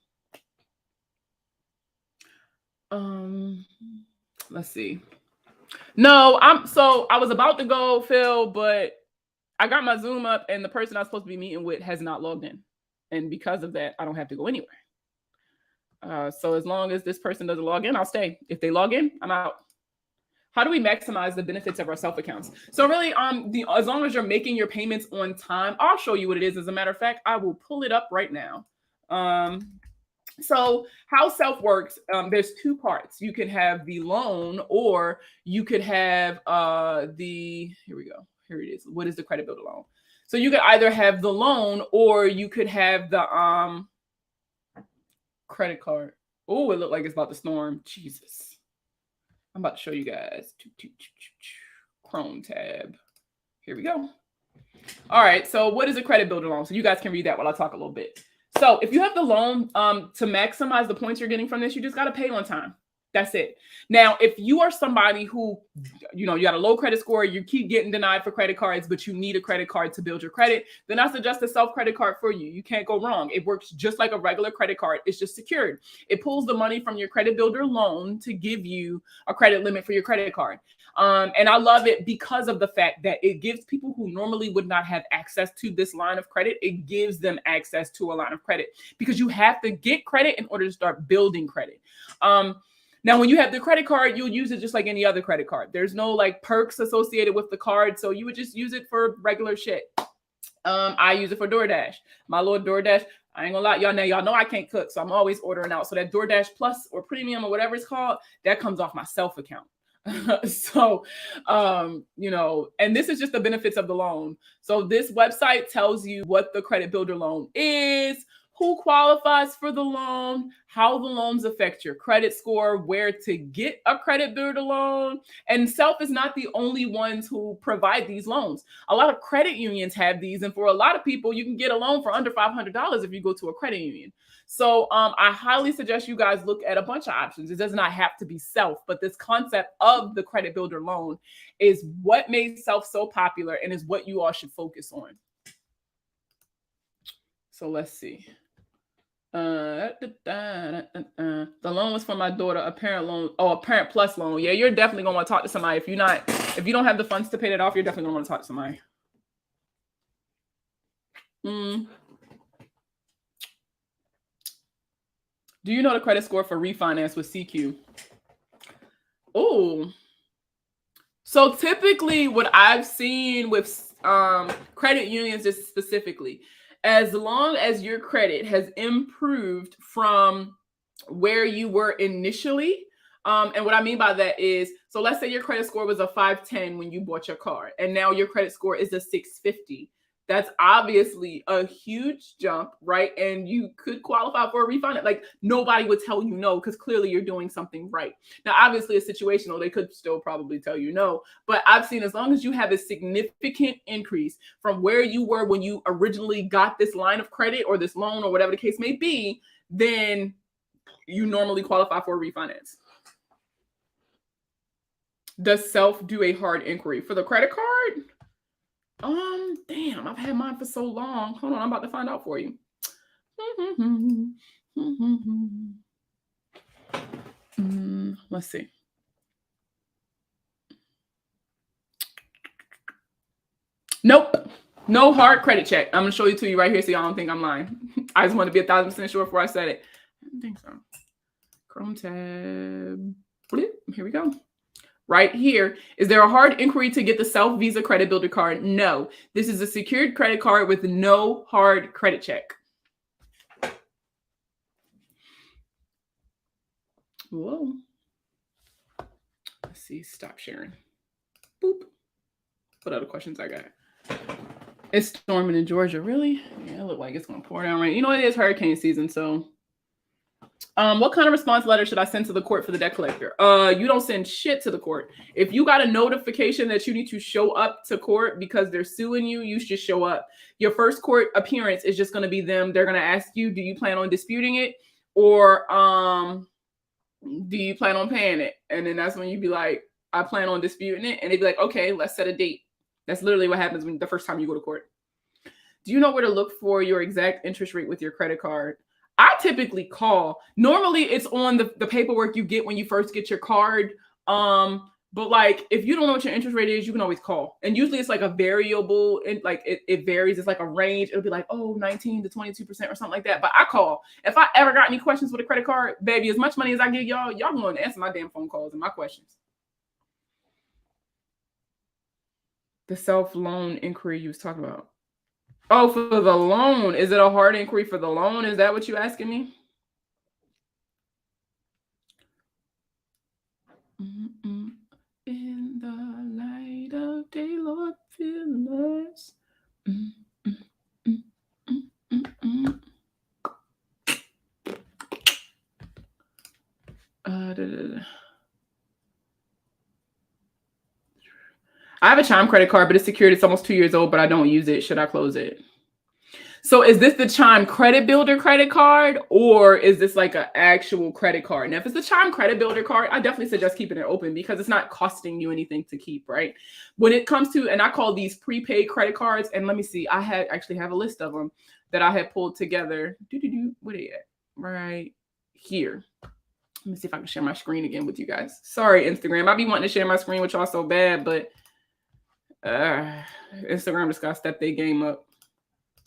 [SPEAKER 1] let's see. No, I was about to go, Phil, but I got my Zoom up and the person I was supposed to be meeting with has not logged in. And because of that, I don't have to go anywhere. So as long as this person doesn't log in, I'll stay. If they log in, I'm out. How do we maximize the benefits of our self accounts? So really, as long as you're making your payments on time, I'll show you what it is. As a matter of fact, I will pull it up right now. So how self works, there's two parts. You could have the loan or you could have here we go. Here it is. What is the credit builder loan? So you could either have the loan or you could have the credit card. Oh, it looked like it's about to storm. Jesus. I'm about to show you guys. Chrome tab. Here we go. All right. So what is a credit builder loan? So you guys can read that while I talk a little bit. So if you have the loan, to maximize the points you're getting from this, you just got to pay on time. That's it. Now, if you are somebody who, you got a low credit score, you keep getting denied for credit cards, but you need a credit card to build your credit, then I suggest a self-credit card for you. You can't go wrong. It works just like a regular credit card. It's just secured. It pulls the money from your credit builder loan to give you a credit limit for your credit card. And I love it because of the fact that it gives people who normally would not have access to this line of credit, it gives them access to a line of credit, because you have to get credit in order to start building credit. Now, when you have the credit card, you'll use it just like any other credit card. There's no like perks associated with the card. So you would just use it for regular shit. I use it for DoorDash. My Lord DoorDash, I ain't gonna lie, y'all know I can't cook, so I'm always ordering out. So that DoorDash Plus or Premium or whatever it's called, that comes off my self account. So, and this is just the benefits of the loan. So this website tells you what the credit builder loan is, who qualifies for the loan, how the loans affect your credit score, where to get a credit builder loan. And Self is not the only ones who provide these loans. A lot of credit unions have these. And for a lot of people, you can get a loan for under $500 if you go to a credit union. So I highly suggest you guys look at a bunch of options. It does not have to be Self, but this concept of the credit builder loan is what made Self so popular and is what you all should focus on. So let's see. The loan was for my daughter, a parent loan. Oh, a parent plus loan. Yeah, you're definitely gonna want to talk to somebody. If you don't have the funds to pay that off, you're definitely gonna want to talk to somebody. Do you know the credit score for refinance with CQ? Oh, so typically what I've seen with credit unions is specifically, as long as your credit has improved from where you were initially. And what I mean by that is, so let's say your credit score was a 510 when you bought your car, and now your credit score is a 650. That's obviously a huge jump, right? And you could qualify for a refinance. Like, nobody would tell you no, because clearly you're doing something right. Now, obviously, it's situational. They could still probably tell you no. But I've seen, as long as you have a significant increase from where you were when you originally got this line of credit or this loan or whatever the case may be, then you normally qualify for a refinance. Does Self do a hard inquiry for the credit card? Damn, I've had mine for so long. Hold on, I'm about to find out for you. Let's see. Nope. No hard credit check. I'm gonna show it to you right here so y'all don't think I'm lying. I just want to be 1,000% sure before I said it. I don't think so. Chrome tab. Here we go. Right here. Is there a hard inquiry to get the Self Visa Credit Builder card? No. This is a secured credit card with no hard credit check. Whoa. Let's see. Stop sharing. Boop. What other questions I got? It's storming in Georgia. Really? Yeah, it looks like it's going to pour down rain. You know, it is hurricane season, so... what kind of response letter should I send to the court for the debt collector? You don't send shit to the court. If you got a notification that you need to show up to court because they're suing you, you should show up. Your first court appearance is just going to be them. They're going to ask you, do you plan on disputing it? Or do you plan on paying it? And then that's when you be like, I plan on disputing it. And they'd be like, okay, let's set a date. That's literally what happens when the first time you go to court. Do you know where to look for your exact interest rate with your credit card? I typically call. Normally it's on the paperwork you get when you first get your card. But like, if you don't know what your interest rate is, you can always call. And usually it's like a variable, and like it varies. It's like a range. It'll be like, 19 to 22% or something like that. But I call. If I ever got any questions with a credit card, baby, as much money as I give y'all going to answer my damn phone calls and my questions. The self-loan inquiry you was talking about. Oh, for the loan. Is it a hard inquiry for the loan? Is that what you're asking me? In the light of day, Lord, fill us. I have a Chime credit card, but it's secured. It's almost 2 years old, but I don't use it. Should I close it? So is this the Chime Credit Builder credit card, or is this like an actual credit card? Now, if it's the Chime Credit Builder card, I definitely suggest keeping it open because it's not costing you anything to keep, right? When it comes to, and I call these prepaid credit cards, and let me see, I actually have a list of them that I had pulled together. Where they at? Right here. Let me see if I can share my screen again with you guys. Sorry, Instagram. I be wanting to share my screen with y'all so bad, but Instagram just got to step their game up.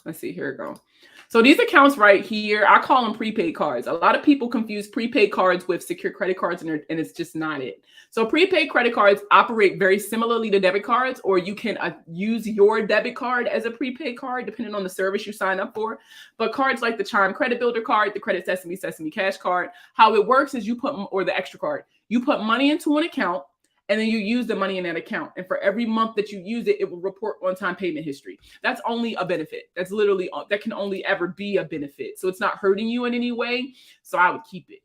[SPEAKER 1] Let's see, here we go. So these accounts right here, I call them prepaid cards. A lot of people confuse prepaid cards with secure credit cards, and it's just not it. So prepaid credit cards operate very similarly to debit cards, or you can use your debit card as a prepaid card, depending on the service you sign up for. But cards like the Chime Credit Builder card, the Credit Sesame Cash card, how it works is or the Extra card, you put money into an account, and then you use the money in that account. And for every month that you use it, it will report on-time payment history. That's only a benefit. That can only ever be a benefit. So it's not hurting you in any way. So I would keep it.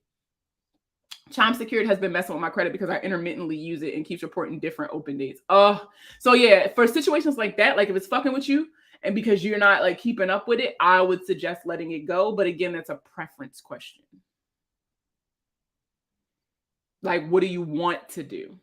[SPEAKER 1] Chime Secured has been messing with my credit because I intermittently use it and keeps reporting different open dates. So yeah, for situations like that, like if it's fucking with you and because you're not like keeping up with it, I would suggest letting it go. But again, that's a preference question. Like, what do you want to do?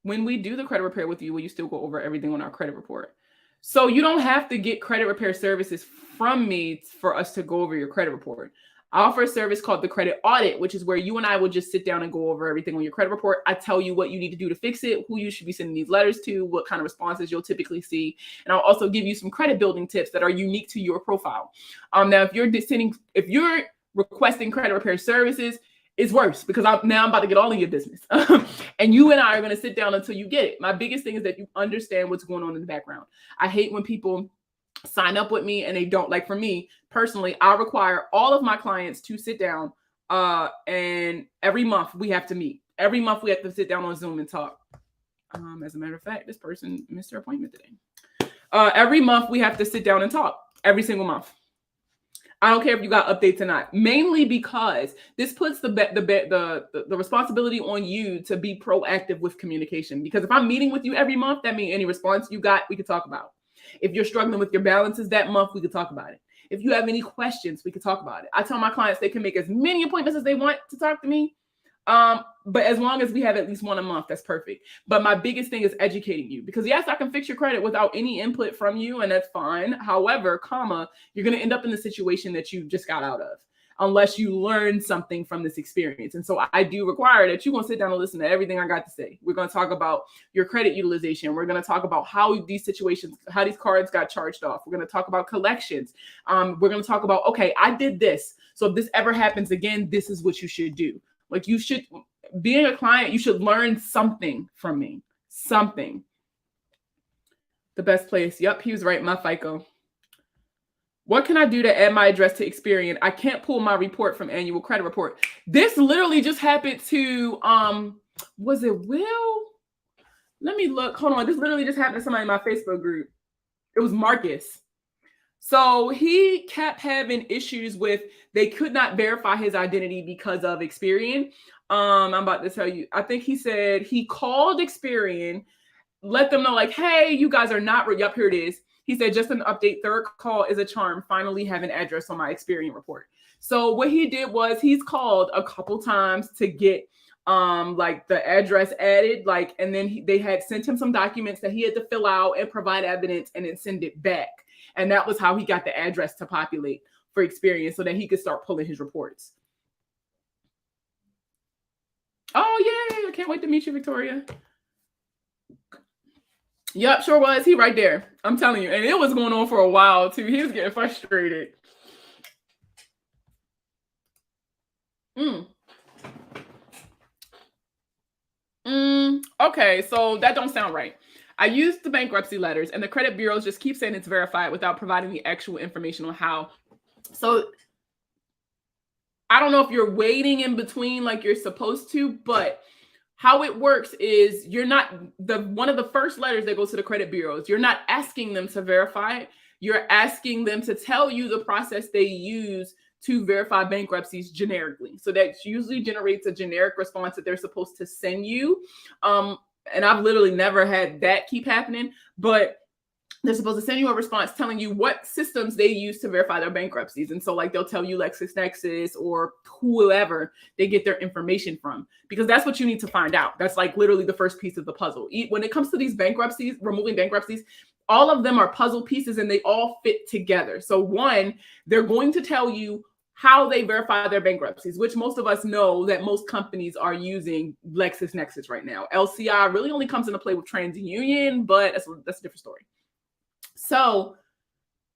[SPEAKER 1] When we do the credit repair with you, will you still go over everything on our credit report? So you don't have to get credit repair services from me for us to go over your credit report. I offer a service called the Credit Audit, which is where you and I will just sit down and go over everything on your credit report. I tell you what you need to do to fix it, who you should be sending these letters to, what kind of responses you'll typically see. And I'll also give you some credit building tips that are unique to your profile. Now, if you're requesting credit repair services, it's worse because I'm about to get all in your business. And you and I are going to sit down until you get it. My biggest thing is that you understand what's going on in the background. I hate when people sign up with me and they don't. Like for me personally, I require all of my clients to sit down and every month we have to meet. Every month we have to sit down on Zoom and talk. As a matter of fact, this person missed their appointment today. Every month we have to sit down and talk every single month. I don't care if you got updates or not, mainly because this puts the responsibility on you to be proactive with communication. Because if I'm meeting with you every month, that means any response you got, we could talk about. If you're struggling with your balances that month, we could talk about it. If you have any questions, we could talk about it. I tell my clients they can make as many appointments as they want to talk to me. But as long as we have at least one a month, that's perfect. But my biggest thing is educating you because yes, I can fix your credit without any input from you, and that's fine. However, you're going to end up in the situation that you just got out of unless you learn something from this experience. And so I do require that you're going to sit down and listen to everything I got to say. We're going to talk about your credit utilization. We're going to talk about how these cards got charged off. We're going to talk about collections. We're going to talk about, okay, I did this. So if this ever happens again, this is what you should do. Like you should, being a client, you should learn something from me. Something. The best place. Yep, he was right. My Fico. What can I do to add my address to Experian? I can't pull my report from annual credit report. This literally just happened to, was it Will? Let me look. Hold on. This literally just happened to somebody in my Facebook group. It was Marcus. So he kept having issues with, they could not verify his identity because of Experian. I'm about to tell you, I think he said he called Experian, let them know like, hey, you guys are not, yep, here it is. He said, just an update, third call is a charm, finally have an address on my Experian report. So what he did was he's called a couple times to get like the address added, like, and then they had sent him some documents that he had to fill out and provide evidence and then send it back. And that was how he got the address to populate for Experian so that he could start pulling his reports. Oh, yay. I can't wait to meet you, Victoria. Yep, sure was. He right there. I'm telling you. And it was going on for a while, too. He was getting frustrated. Okay, so that don't sound right. I used the bankruptcy letters and the credit bureaus just keep saying it's verified without providing the actual information on how. So I don't know if you're waiting in between like you're supposed to, but how it works is you're not one of the first letters that goes to the credit bureaus. You're not asking them to verify it. You're asking them to tell you the process they use to verify bankruptcies generically. So that usually generates a generic response that they're supposed to send you. and I've literally never had that keep happening, but they're supposed to send you a response telling you what systems they use to verify their bankruptcies. And so like they'll tell you LexisNexis or whoever they get their information from, because that's what you need to find out. That's like literally the first piece of the puzzle. When it comes to these bankruptcies, removing bankruptcies, all of them are puzzle pieces and they all fit together. So one, they're going to tell you how they verify their bankruptcies, which most of us know that most companies are using LexisNexis right now. LCI really only comes into play with TransUnion, but that's a different story. So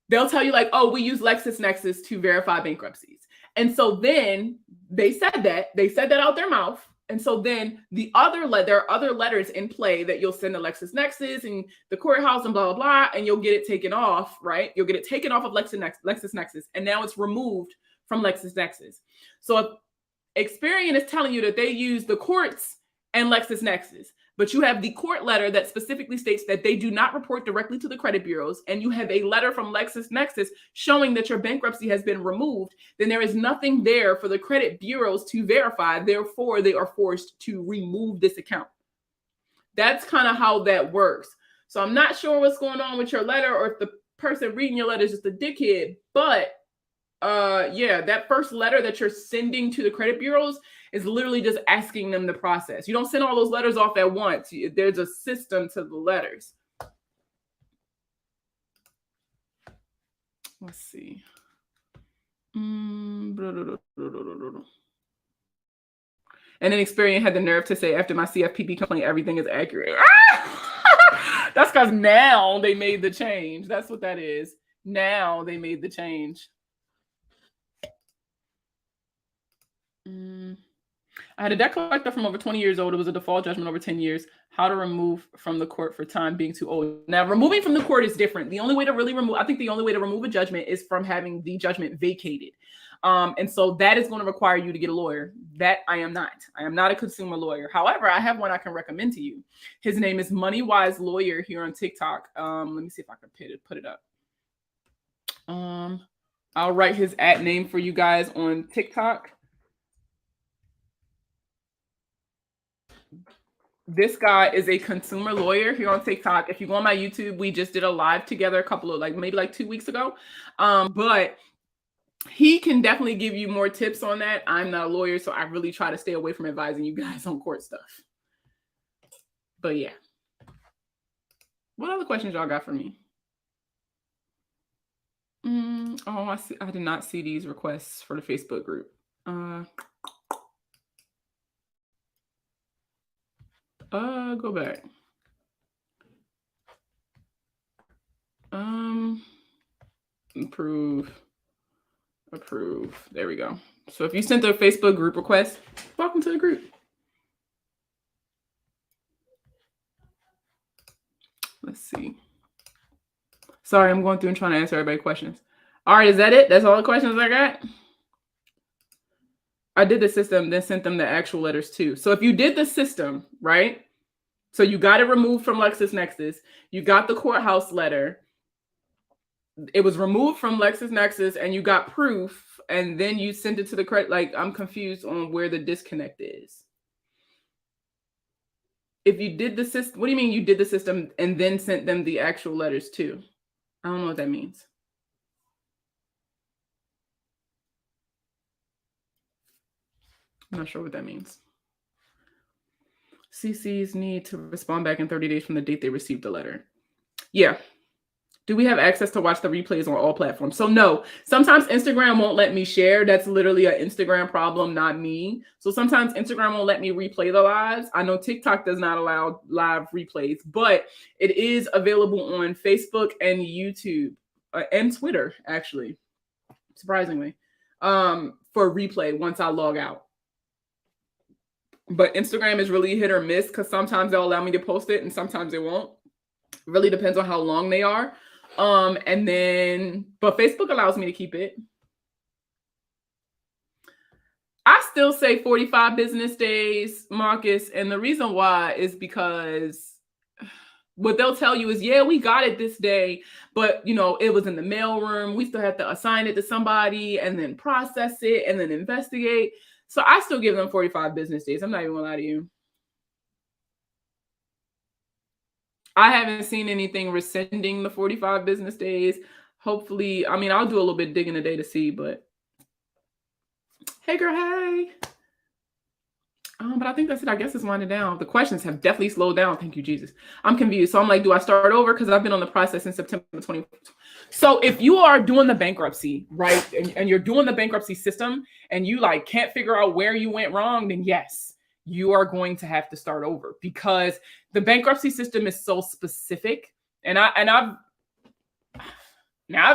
[SPEAKER 1] they'll tell you like, oh, we use LexisNexis to verify bankruptcies. And so then they said that out their mouth. And so then there are other letters in play that you'll send to LexisNexis and the courthouse and blah, blah, blah, and you'll get it taken off, right? You'll get it taken off of LexisNexis, and now it's removed from LexisNexis. So if Experian is telling you that they use the courts and LexisNexis, but you have the court letter that specifically states that they do not report directly to the credit bureaus, and you have a letter from LexisNexis showing that your bankruptcy has been removed, then there is nothing there for the credit bureaus to verify. Therefore, they are forced to remove this account. That's kind of how that works. So I'm not sure what's going on with your letter or if the person reading your letter is just a dickhead, but yeah, that first letter that you're sending to the credit bureaus is literally just asking them the process. You don't send all those letters off at once. There's a system to the letters. Let's see. And then Experian had the nerve to say, after my CFPB complaint, everything is accurate. That's because now they made the change. That's what that is. Now they made the change. I had a debt collector from over 20 years old. It was a default judgment over 10 years. How to remove from the court for time being too old. Now, removing from the court is different. The only way to really remove, I think the only way to remove a judgment is from having the judgment vacated. And so that is going to require you to get a lawyer. That I am not. I am not a consumer lawyer. However, I have one I can recommend to you. His name is MoneyWise Lawyer here on TikTok. Let me see if I can put it up. I'll write his @name for you guys on TikTok. This guy is a consumer lawyer here on TikTok. If you go on my YouTube, we just did a live together a couple of maybe 2 weeks ago. But he can definitely give you more tips on that. I'm not a lawyer, so I really try to stay away from advising you guys on court stuff. But yeah. What other questions y'all got for me? Oh, I did not see these requests for the Facebook group. Go back. Approve. There we go. So if you sent a Facebook group request, welcome to the group. Let's see. Sorry, I'm going through and trying to answer everybody's questions. All right, is that it? That's all the questions I got? I did the system, then sent them the actual letters too. So if you did the system, right? So you got it removed from LexisNexis. You got the courthouse letter. It was removed from LexisNexis and you got proof. And then you sent it to the credit. Like, I'm confused on where the disconnect is. If you did the system, what do you mean you did the system and then sent them the actual letters too? I don't know what that means. I'm not sure what that means. CCs need to respond back in 30 days from the date they received the letter. Yeah. Do we have access to watch the replays on all platforms? So no, sometimes Instagram won't let me share. That's literally an Instagram problem, not me. So sometimes Instagram won't let me replay the lives. I know TikTok does not allow live replays, but it is available on Facebook and YouTube and Twitter, actually, surprisingly, for replay once I log out. But Instagram is really hit or miss because sometimes they'll allow me to post it and sometimes they won't. It really depends on how long they are. But Facebook allows me to keep it. I still say 45 business days, Marcus. And the reason why is because what they'll tell you is, yeah, we got it this day, but it was in the mailroom. We still have to assign it to somebody and then process it and then investigate. So I still give them 45 business days. I'm not even gonna lie to you. I haven't seen anything rescinding the 45 business days. Hopefully, I mean, I'll do a little bit digging today to see, but hey girl, hey. But I think that's it. I guess it's winding down. The questions have definitely slowed down. Thank you, Jesus. I'm confused. So I'm like, do I start over? Because I've been on the process since September 20. So if you are doing the bankruptcy, right, and you're doing the bankruptcy system and you like can't figure out where you went wrong, then yes, you are going to have to start over because the bankruptcy system is so specific. And I've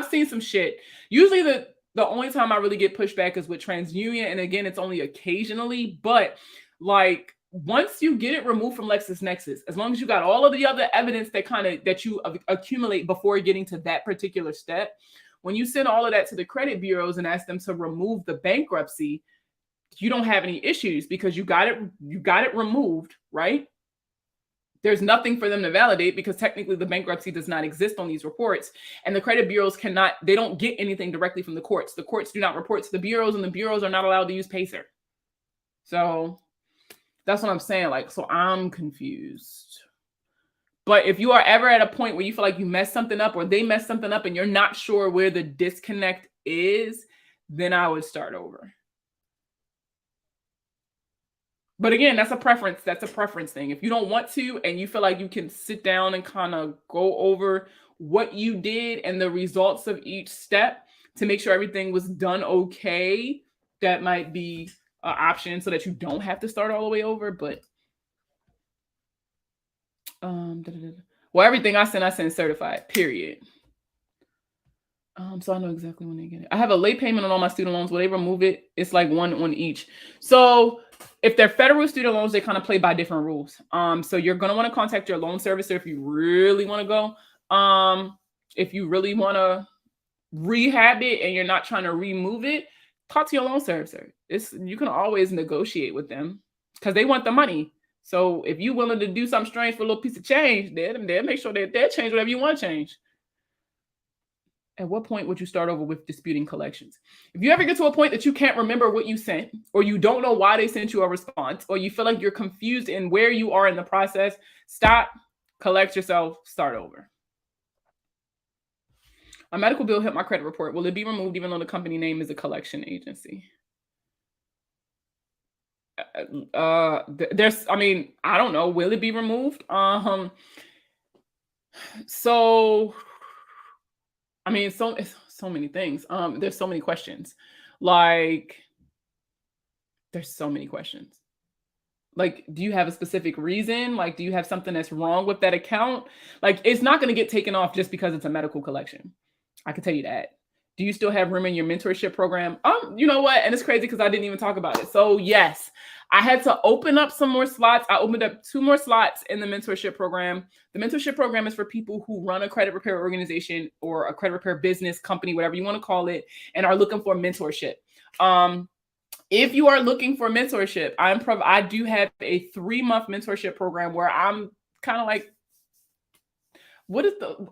[SPEAKER 1] seen some shit. Usually the only time I really get pushback is with TransUnion. And again, it's only occasionally, but like once you get it removed from LexisNexis, as long as you got all of the other evidence that you accumulate before getting to that particular step, when you send all of that to the credit bureaus and ask them to remove the bankruptcy, you don't have any issues because you got it removed, right? There's nothing for them to validate because technically the bankruptcy does not exist on these reports. And the credit bureaus they don't get anything directly from the courts. The courts do not report to the bureaus and the bureaus are not allowed to use PACER. So that's what I'm saying. Like, so I'm confused. But if you are ever at a point where you feel like you messed something up or they messed something up and you're not sure where the disconnect is, then I would start over. But again, that's a preference. That's a preference thing. If you don't want to, and you feel like you can sit down and kind of go over what you did and the results of each step to make sure everything was done okay, that might be an option so that you don't have to start all the way over. But well, everything I send certified, period. So I know exactly when they get it. I have a late payment on all my student loans. Will they remove it? It's like one on each. So if they're federal student loans, they kind of play by different rules. So you're going to want to contact your loan servicer if you really want to go. If you really want to rehab it and you're not trying to remove it, talk to your loan servicer. You can always negotiate with them because they want the money. So if you're willing to do something strange for a little piece of change, they'll make sure that they'll change whatever you want to change. At what point would you start over with disputing collections? If you ever get to a point that you can't remember what you sent, or you don't know why they sent you a response, or you feel like you're confused in where you are in the process, stop, collect yourself, start over. A medical bill hit my credit report. Will it be removed even though the company name is a collection agency? I don't know. Will it be removed? So many things. There's so many questions. Like, there's so many questions. Like, do you have a specific reason? Like, do you have something that's wrong with that account? Like, it's not going to get taken off just because it's a medical collection. I can tell you that. Do you still have room in your mentorship program? You know what? And it's crazy because I didn't even talk about it. So yes, I had to open up some more slots. I opened up 2 more slots in the mentorship program. The mentorship program is for people who run a credit repair organization or a credit repair business company, whatever you want to call it, and are looking for mentorship. If you are looking for mentorship, I do have a 3-month mentorship program where I'm kind of like,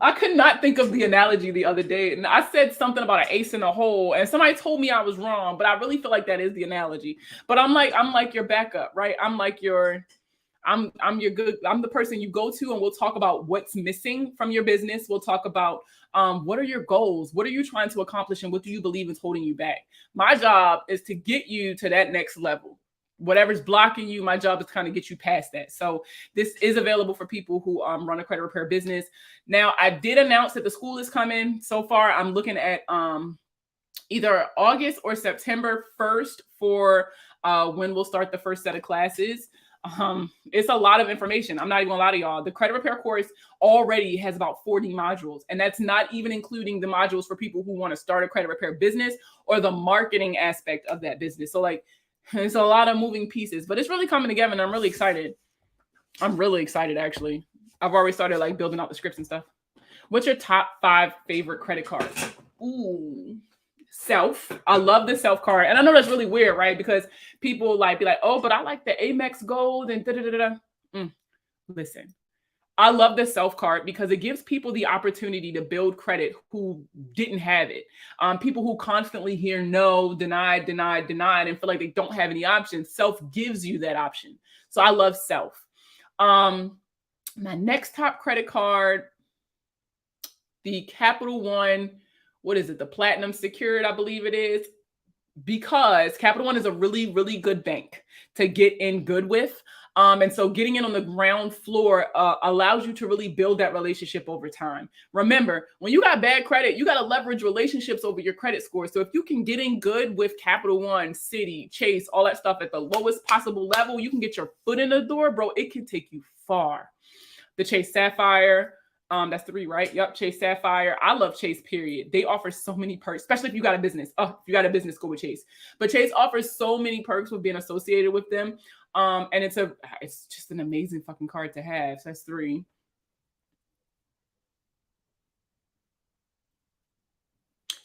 [SPEAKER 1] I could not think of the analogy the other day. And I said something about an ace in a hole and somebody told me I was wrong, but I really feel like that is the analogy. But I'm like your backup, right? I'm the person you go to and we'll talk about what's missing from your business. We'll talk about what are your goals? What are you trying to accomplish? And what do you believe is holding you back? My job is to get you to that next level. Whatever's blocking you, my job is kind of get you past that. So this is available for people who run a credit repair business. Now, I did announce that the school is coming. So far, I'm looking at either August or September 1st for when we'll start the first set of classes. It's a lot of information. I'm not even gonna lie to y'all. The credit repair course already has about 40 modules, and that's not even including the modules for people who want to start a credit repair business or the marketing aspect of that business. So like, it's a lot of moving pieces, but it's really coming together and I'm really excited. I'm really excited, actually. I've already started like building out the scripts and stuff. What's your top 5 favorite credit cards? Ooh, Self. I love the Self card. And I know that's really weird, right? Because people be like, oh, but I like the Amex Gold and da-da-da-da. Listen. I love the Self card because it gives people the opportunity to build credit who didn't have it. People who constantly hear no, denied, and feel like they don't have any options. Self gives you that option. So I love Self. My next top credit card, the Capital One, what is it? The Platinum Secured, I believe it is. Because Capital One is a really, really good bank to get in good with. And so getting in on the ground floor allows you to really build that relationship over time. Remember, when you got bad credit, you got to leverage relationships over your credit score. So if you can get in good with Capital One, Citi, Chase, all that stuff at the lowest possible level, you can get your foot in the door, bro. It can take you far. The Chase Sapphire, that's 3, right? Yep, Chase Sapphire. I love Chase, period. They offer so many perks, especially if you got a business. Oh, if you got a business, go with Chase. But Chase offers so many perks with being associated with them. And it's just an amazing fucking card to have. So that's 3.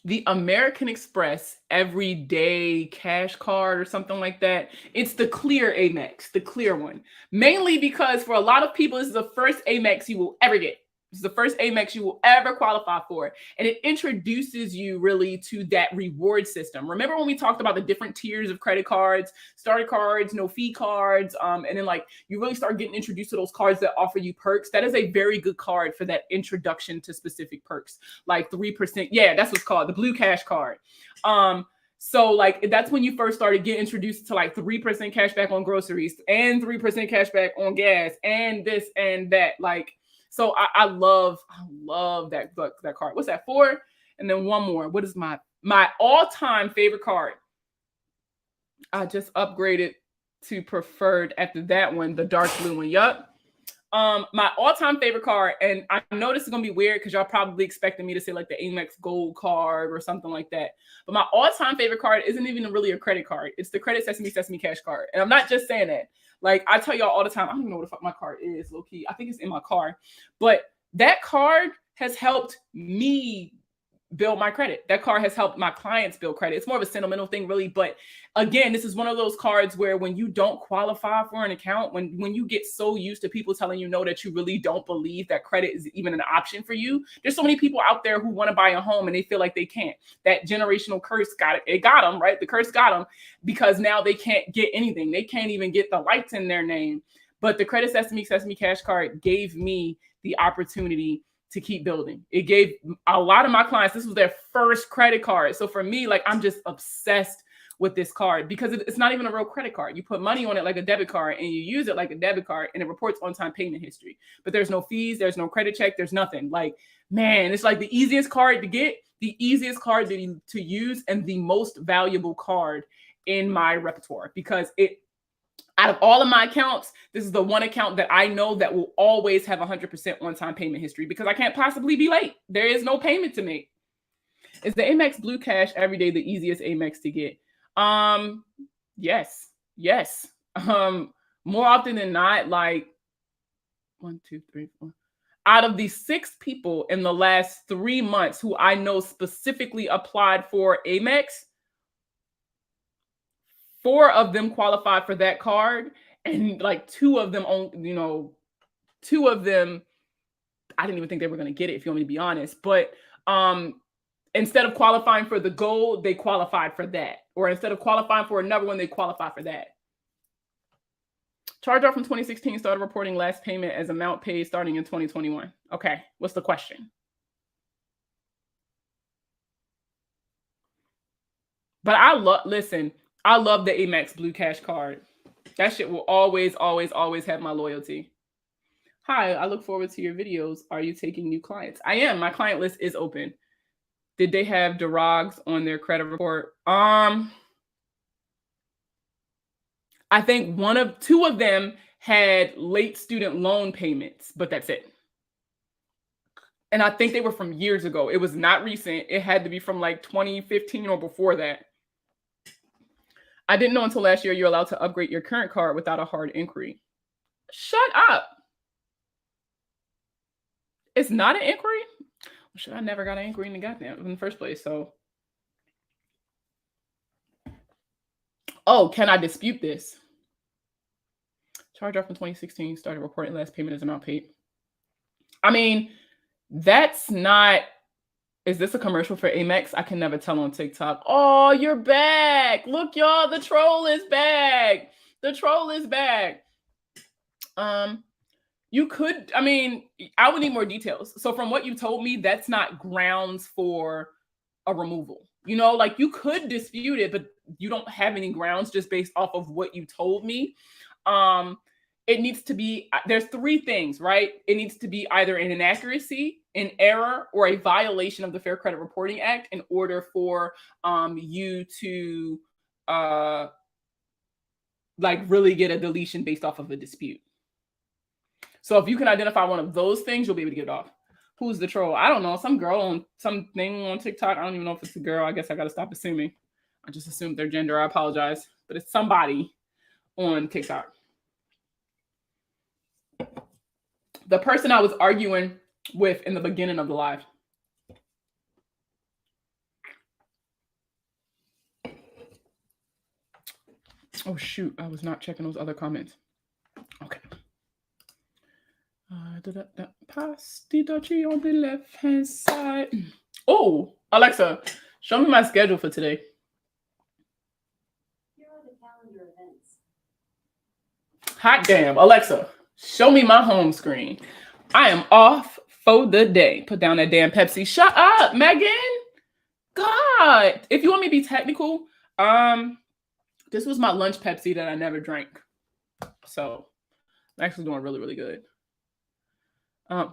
[SPEAKER 1] The American Express Everyday Cash Card or something like that. It's the clear Amex, the clear one. Mainly because for a lot of people, this is the first Amex you will ever get. This is the first Amex you will ever qualify for. And it introduces you really to that reward system. Remember when we talked about the different tiers of credit cards, starter cards, no fee cards, and then like you really start getting introduced to those cards that offer you perks. That is a very good card for that introduction to specific perks, like 3%. Yeah, that's what's called the Blue Cash card. So like that's when you first started getting introduced to like 3% cash back on groceries and 3% cash back on gas and this and that. Like, so I love that card. What's that, 4? And then one more. What is my all-time favorite card? I just upgraded to preferred after that one, the dark blue one. Yup. My all-time favorite card, and I know this is gonna be weird because y'all probably expecting me to say like the Amex Gold card or something like that. But my all-time favorite card isn't even really a credit card. It's the Credit Sesame Cash card. And I'm not just saying that. Like I tell y'all all the time, I don't even know what the fuck my card is, low key. I think it's in my car. But that card has helped me build my credit. That card has helped my clients build credit. It's more of a sentimental thing, really. But again, this is one of those cards where when you don't qualify for an account, when you get so used to people telling you no, that you really don't believe that credit is even an option for you. There's so many people out there who want to buy a home and they feel like they can't. That generational curse got it. It got them, right? The curse got them because now they can't get anything. They can't even get the lights in their name. But the Credit Sesame Cash card gave me the opportunity to keep building. It gave a lot of my clients, this was their first credit card. So for me, like I'm just obsessed with this card because it's not even a real credit card. You put money on it like a debit card and you use it like a debit card and it reports on-time payment history. But there's no fees, there's no credit check, there's nothing. Like, man, it's like the easiest card to get, the easiest card to use, and the most valuable card in my repertoire because out of all of my accounts, this is the one account that I know that will always have 100% on-time payment history because I can't possibly be late. There is no payment to make. Is the Amex Blue Cash Everyday the easiest Amex to get? Yes. More often than not, like 1, 2, 3, 4. Out of the 6 people in the last 3 months who I know specifically applied for Amex, 4 of them qualified for that card, and like 2 of them, I didn't even think they were going to get it, if you want me to be honest. But instead of qualifying for the gold, they qualified for that. Or instead of qualifying for another one, they qualified for that. Charge-off from 2016 started reporting last payment as amount paid starting in 2021. Okay, what's the question? But I love the Amex Blue Cash card. That shit will always, always, always have my loyalty. Hi, I look forward to your videos. Are you taking new clients? I am. My client list is open. Did they have derogs on their credit report? I think 2 of them had late student loan payments, but that's it. And I think they were from years ago. It was not recent. It had to be from like 2015 or before that. I didn't know until last year you're allowed to upgrade your current card without a hard inquiry. Shut up. It's not an inquiry? Well, shit, I never got an inquiry in the first place. So, oh, can I dispute this? Charge-off from 2016 started reporting last payment as amount paid. I mean, that's not. Is this a commercial for Amex? I can never tell on TikTok. Oh, you're back. Look, y'all, the troll is back. The troll is back. You could, I mean, I would need more details. So from what you told me, that's not grounds for a removal. You know, like you could dispute it, but you don't have any grounds just based off of what you told me. It needs to be, there's three things, right? It needs to be either an inaccuracy, an error, or a violation of the Fair Credit Reporting Act in order for you to like really get a deletion based off of a dispute. So if you can identify one of those things, you'll be able to get it off. Who's the troll? I don't know. Some girl on something on TikTok. I don't even know if it's a girl. I guess I got to stop assuming. I just assumed their gender. I apologize. But it's somebody on TikTok. The person I was arguing with in the beginning of the live. Oh, shoot. I was not checking those other comments. Okay. Pastidochi on the left hand side. Oh, Alexa, show me my schedule for today.
[SPEAKER 4] Here are the calendar events.
[SPEAKER 1] Hot damn, Alexa, show me my home screen. I am off for the day. Put down that damn Pepsi. Shut up, Megan. God, if you want me to be technical, this was my lunch Pepsi that I never drank. So I'm actually doing really, really good.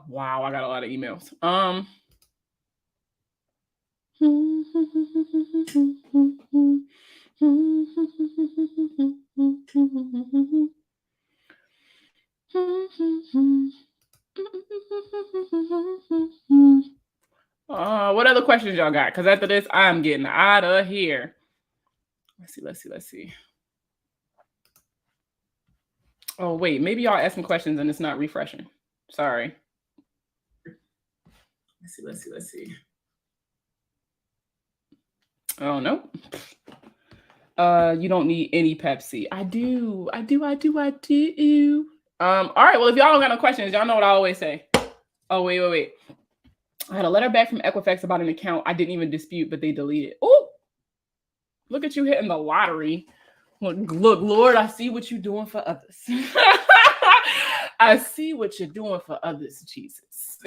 [SPEAKER 1] Wow, I got a lot of emails. What other questions y'all got? Because after this, I'm getting out of here. Let's see. Oh, wait, maybe y'all asking questions and it's not refreshing. Sorry. Let's see. Oh, no. You don't need any Pepsi. I do. All right, well, if y'all don't got no questions, y'all know what I always say. Oh, wait. I had a letter back from Equifax about an account I didn't even dispute, but they deleted. Oh, look at you hitting the lottery. Look, Lord, I see what you're doing for others. I see what you're doing for others, Jesus.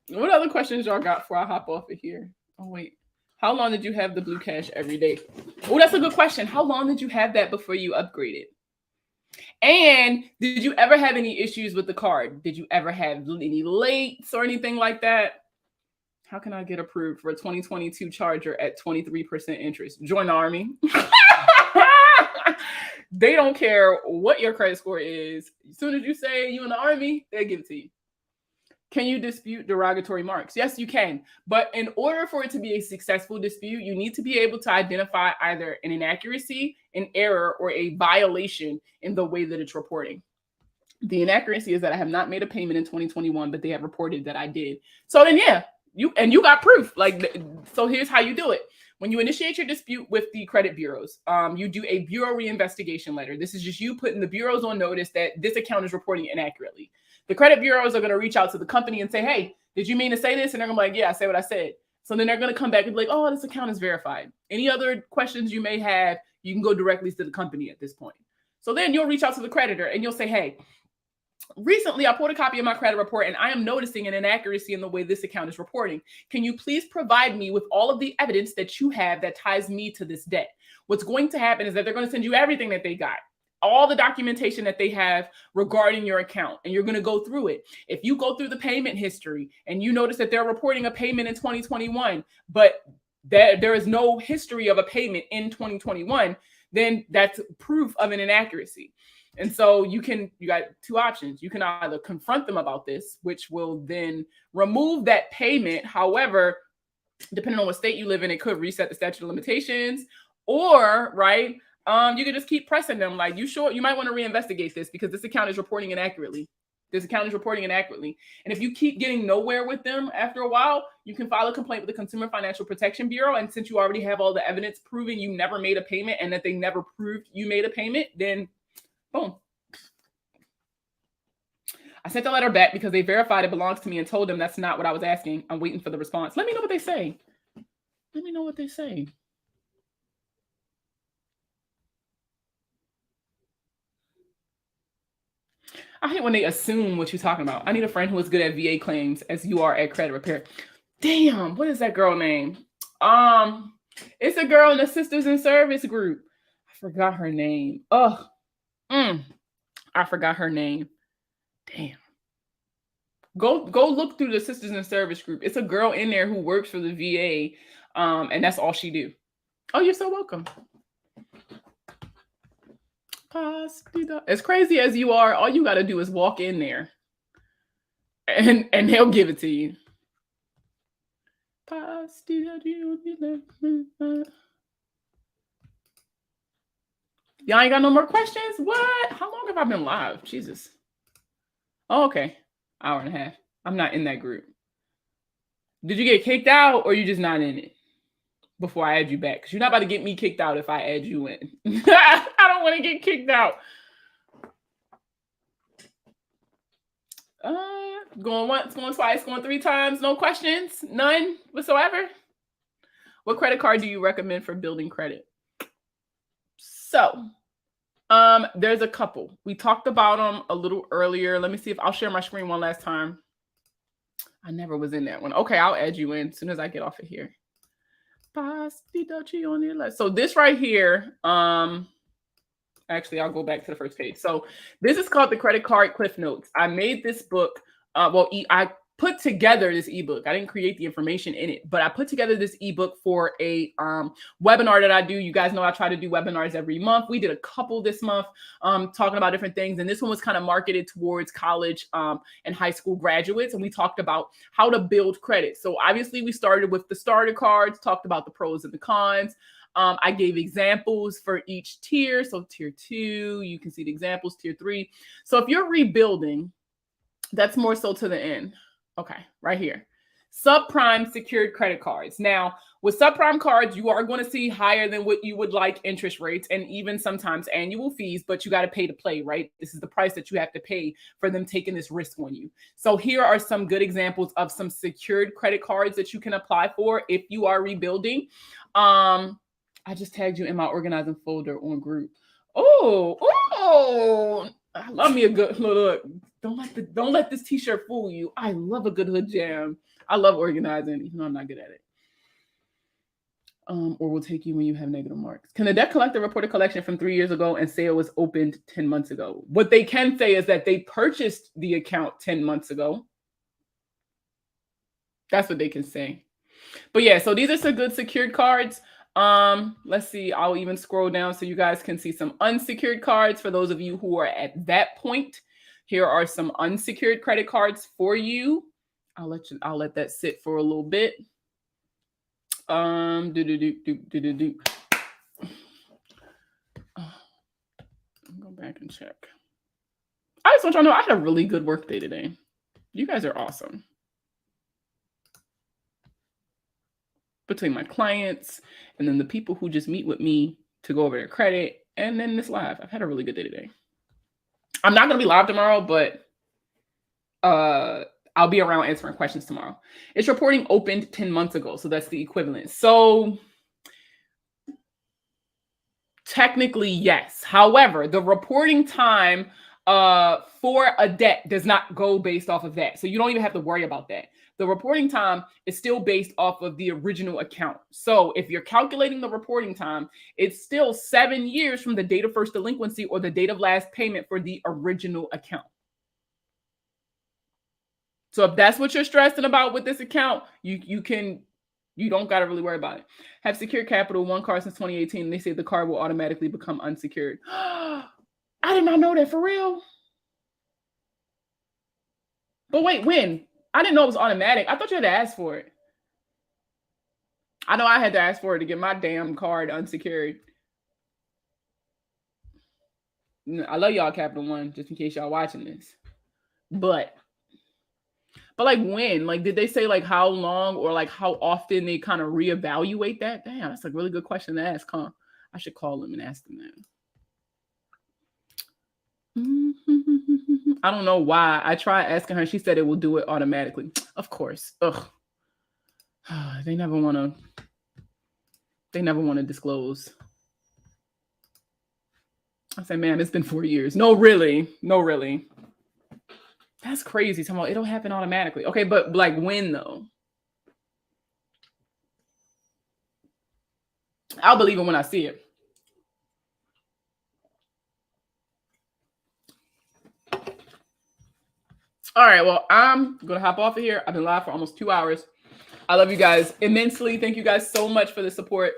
[SPEAKER 1] What other questions y'all got before I hop off of here? Oh, wait. How long did you have the Blue Cash every day? Oh, that's a good question. How long did you have that before you upgraded? And did you ever have any issues with the card? Did you ever have any lates or anything like that? How can I get approved for a 2022 Charger at 23% interest? Join the Army. They don't care what your credit score is. As soon as you say you in the Army, they give it to you. Can you dispute derogatory marks? Yes, you can. But in order for it to be a successful dispute, you need to be able to identify either an inaccuracy, an error, or a violation in the way that it's reporting. The inaccuracy is that I have not made a payment in 2021, but they have reported that I did. So then, yeah, you got proof. So here's how you do it. When you initiate your dispute with the credit bureaus, you do a bureau reinvestigation letter. This is just you putting the bureaus on notice that this account is reporting inaccurately. The credit bureaus are going to reach out to the company and say, hey, did you mean to say this? And they're going to be like, yeah, I said what I said. So then they're going to come back and be like, oh, this account is verified. Any other questions you may have, you can go directly to the company at this point. So then you'll reach out to the creditor and you'll say, hey, recently I pulled a copy of my credit report and I am noticing an inaccuracy in the way this account is reporting. Can you please provide me with all of the evidence that you have that ties me to this debt? What's going to happen is that they're going to send you everything that they got, all the documentation that they have regarding your account, and you're going to go through it. If you go through the payment history and you notice that they're reporting a payment in 2021, but there is no history of a payment in 2021, then that's proof of an inaccuracy. And so you got two options. You can either confront them about this, which will then remove that payment. However, depending on what state you live in, it could reset the statute of limitations, or, right, you can just keep pressing them. Like, you might want to reinvestigate this because this account is reporting inaccurately. And if you keep getting nowhere with them after a while, you can file a complaint with the Consumer Financial Protection Bureau. And since you already have all the evidence proving you never made a payment and that they never proved you made a payment, then boom. I sent the letter back because they verified it belongs to me and told them that's not what I was asking. I'm waiting for the response. Let me know what they say. I hate when they assume what you're talking about. I need a friend who is good at VA claims as you are at credit repair. Damn, what is that girl name? It's a girl in the Sisters in Service group. I forgot her name. I forgot her name. Damn. Go look through the Sisters in Service group. It's a girl in there who works for the VA, and that's all she do. Oh, you're so welcome. As crazy as you are, all you got to do is walk in there and they'll give it to you. Y'all ain't got no more questions? What? How long have I been live? Jesus. Oh, okay. Hour and a half. I'm not in that group. Did you get kicked out or you just not in it? Before I add you back, because you're not about to get me kicked out if I add you in. I don't want to get kicked out. Going once, going twice, going 3 times. No questions, none whatsoever. What credit card do you recommend for building credit? So, there's a couple. We talked about them a little earlier. Let me see if I'll share my screen one last time. I never was in that one. Okay, I'll add you in as soon as I get off of here. So this right here, actually, I'll go back to the first page. So this is called the Credit Card Cliff Notes. I made this book. I put together this ebook. I didn't create the information in it, but I put together this ebook for a webinar that I do. You guys know I try to do webinars every month. We did a couple this month talking about different things. And this one was kind of marketed towards college and high school graduates. And we talked about how to build credit. So obviously we started with the starter cards, talked about the pros and the cons. I gave examples for each tier. So tier 2, you can see the examples, tier 3. So if you're rebuilding, that's more so to the end. Okay, right here. Subprime secured credit cards. Now, with subprime cards, you are going to see higher than what you would like interest rates and even sometimes annual fees, but you got to pay to play, right? This is the price that you have to pay for them taking this risk on you. So here are some good examples of some secured credit cards that you can apply for if you are rebuilding. I just tagged you in my organizing folder on group. Oh, I love me a good look. Don't let this t-shirt fool you. I love a good hood jam. I love organizing, even though I'm not good at it. Or will take you when you have negative marks. Can the debt collector report a collection from 3 years ago and say it was opened 10 months ago? What they can say is that they purchased the account 10 months ago. That's what they can say. But yeah, so these are some good secured cards. Let's see. I'll even scroll down so you guys can see some unsecured cards for those of you who are at that point. Here are some unsecured credit cards for you. I'll let that sit for a little bit. I'll go back and check. I just want y'all to know I had a really good work day today. You guys are awesome. Between my clients and then the people who just meet with me to go over their credit and then this live. I've had a really good day today. I'm not going to be live tomorrow, but I'll be around answering questions tomorrow. It's reporting opened 10 months ago. So that's the equivalent. So technically, yes. However, the reporting time for a debt does not go based off of that. So you don't even have to worry about that. The reporting time is still based off of the original account. So if you're calculating the reporting time, it's still 7 years from the date of first delinquency or the date of last payment for the original account. So if that's what you're stressing about with this account, you don't got to really worry about it. Have secured capital, one card since 2018. They say the card will automatically become unsecured. I did not know that, for real. But wait, when? I didn't know it was automatic. I thought you had to ask for it. I know I had to ask for it to get my damn card unsecured. I love y'all, Capital One, just in case y'all watching this. But like when? Like, did they say like how long or like how often they kind of reevaluate that? Damn, that's a really good question to ask, huh? I should call them and ask them that. I don't know why. I tried asking her. She said it will do it automatically. Of course. Ugh. They never want to disclose. I said, ma'am, it's been 4 years. No, really. That's crazy. Talking about it'll happen automatically. Okay, but like when though? I'll believe it when I see it. All right, well, I'm going to hop off of here. I've been live for almost 2 hours. I love you guys immensely. Thank you guys so much for the support.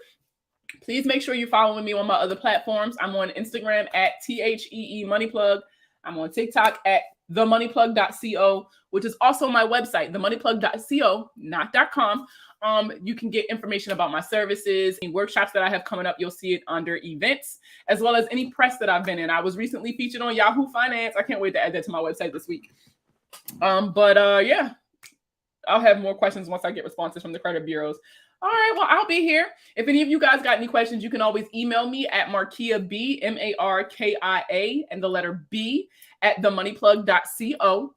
[SPEAKER 1] Please make sure you're following me on my other platforms. I'm on Instagram at THEE Moneyplug. I'm on TikTok at themoneyplug.co, which is also my website, themoneyplug.co, not .com. You can get information about my services, any workshops that I have coming up. You'll see it under events, as well as any press that I've been in. I was recently featured on Yahoo Finance. I can't wait to add that to my website this week. Yeah, I'll have more questions once I get responses from the credit bureaus. All right, well, I'll be here. If any of you guys got any questions, you can always email me at Markia B, MARKIA, and the letter B at themoneyplug.co.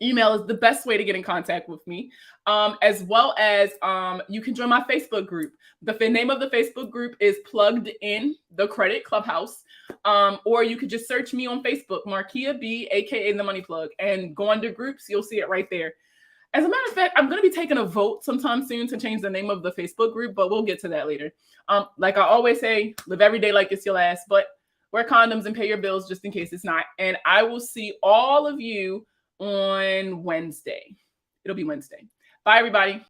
[SPEAKER 1] Email is the best way to get in contact with me, as well as you can join my Facebook group. The name of the Facebook group is Plugged In the Credit Clubhouse, or you could just search me on Facebook, Markia B, aka The Money Plug, and go under groups. You'll see it right there. As a matter of fact, I'm going to be taking a vote sometime soon to change the name of the Facebook group, but we'll get to that later. Like I always say, live every day like it's your last, but wear condoms and pay your bills just in case it's not. And I will see all of you on Wednesday. It'll be Wednesday. Bye, everybody.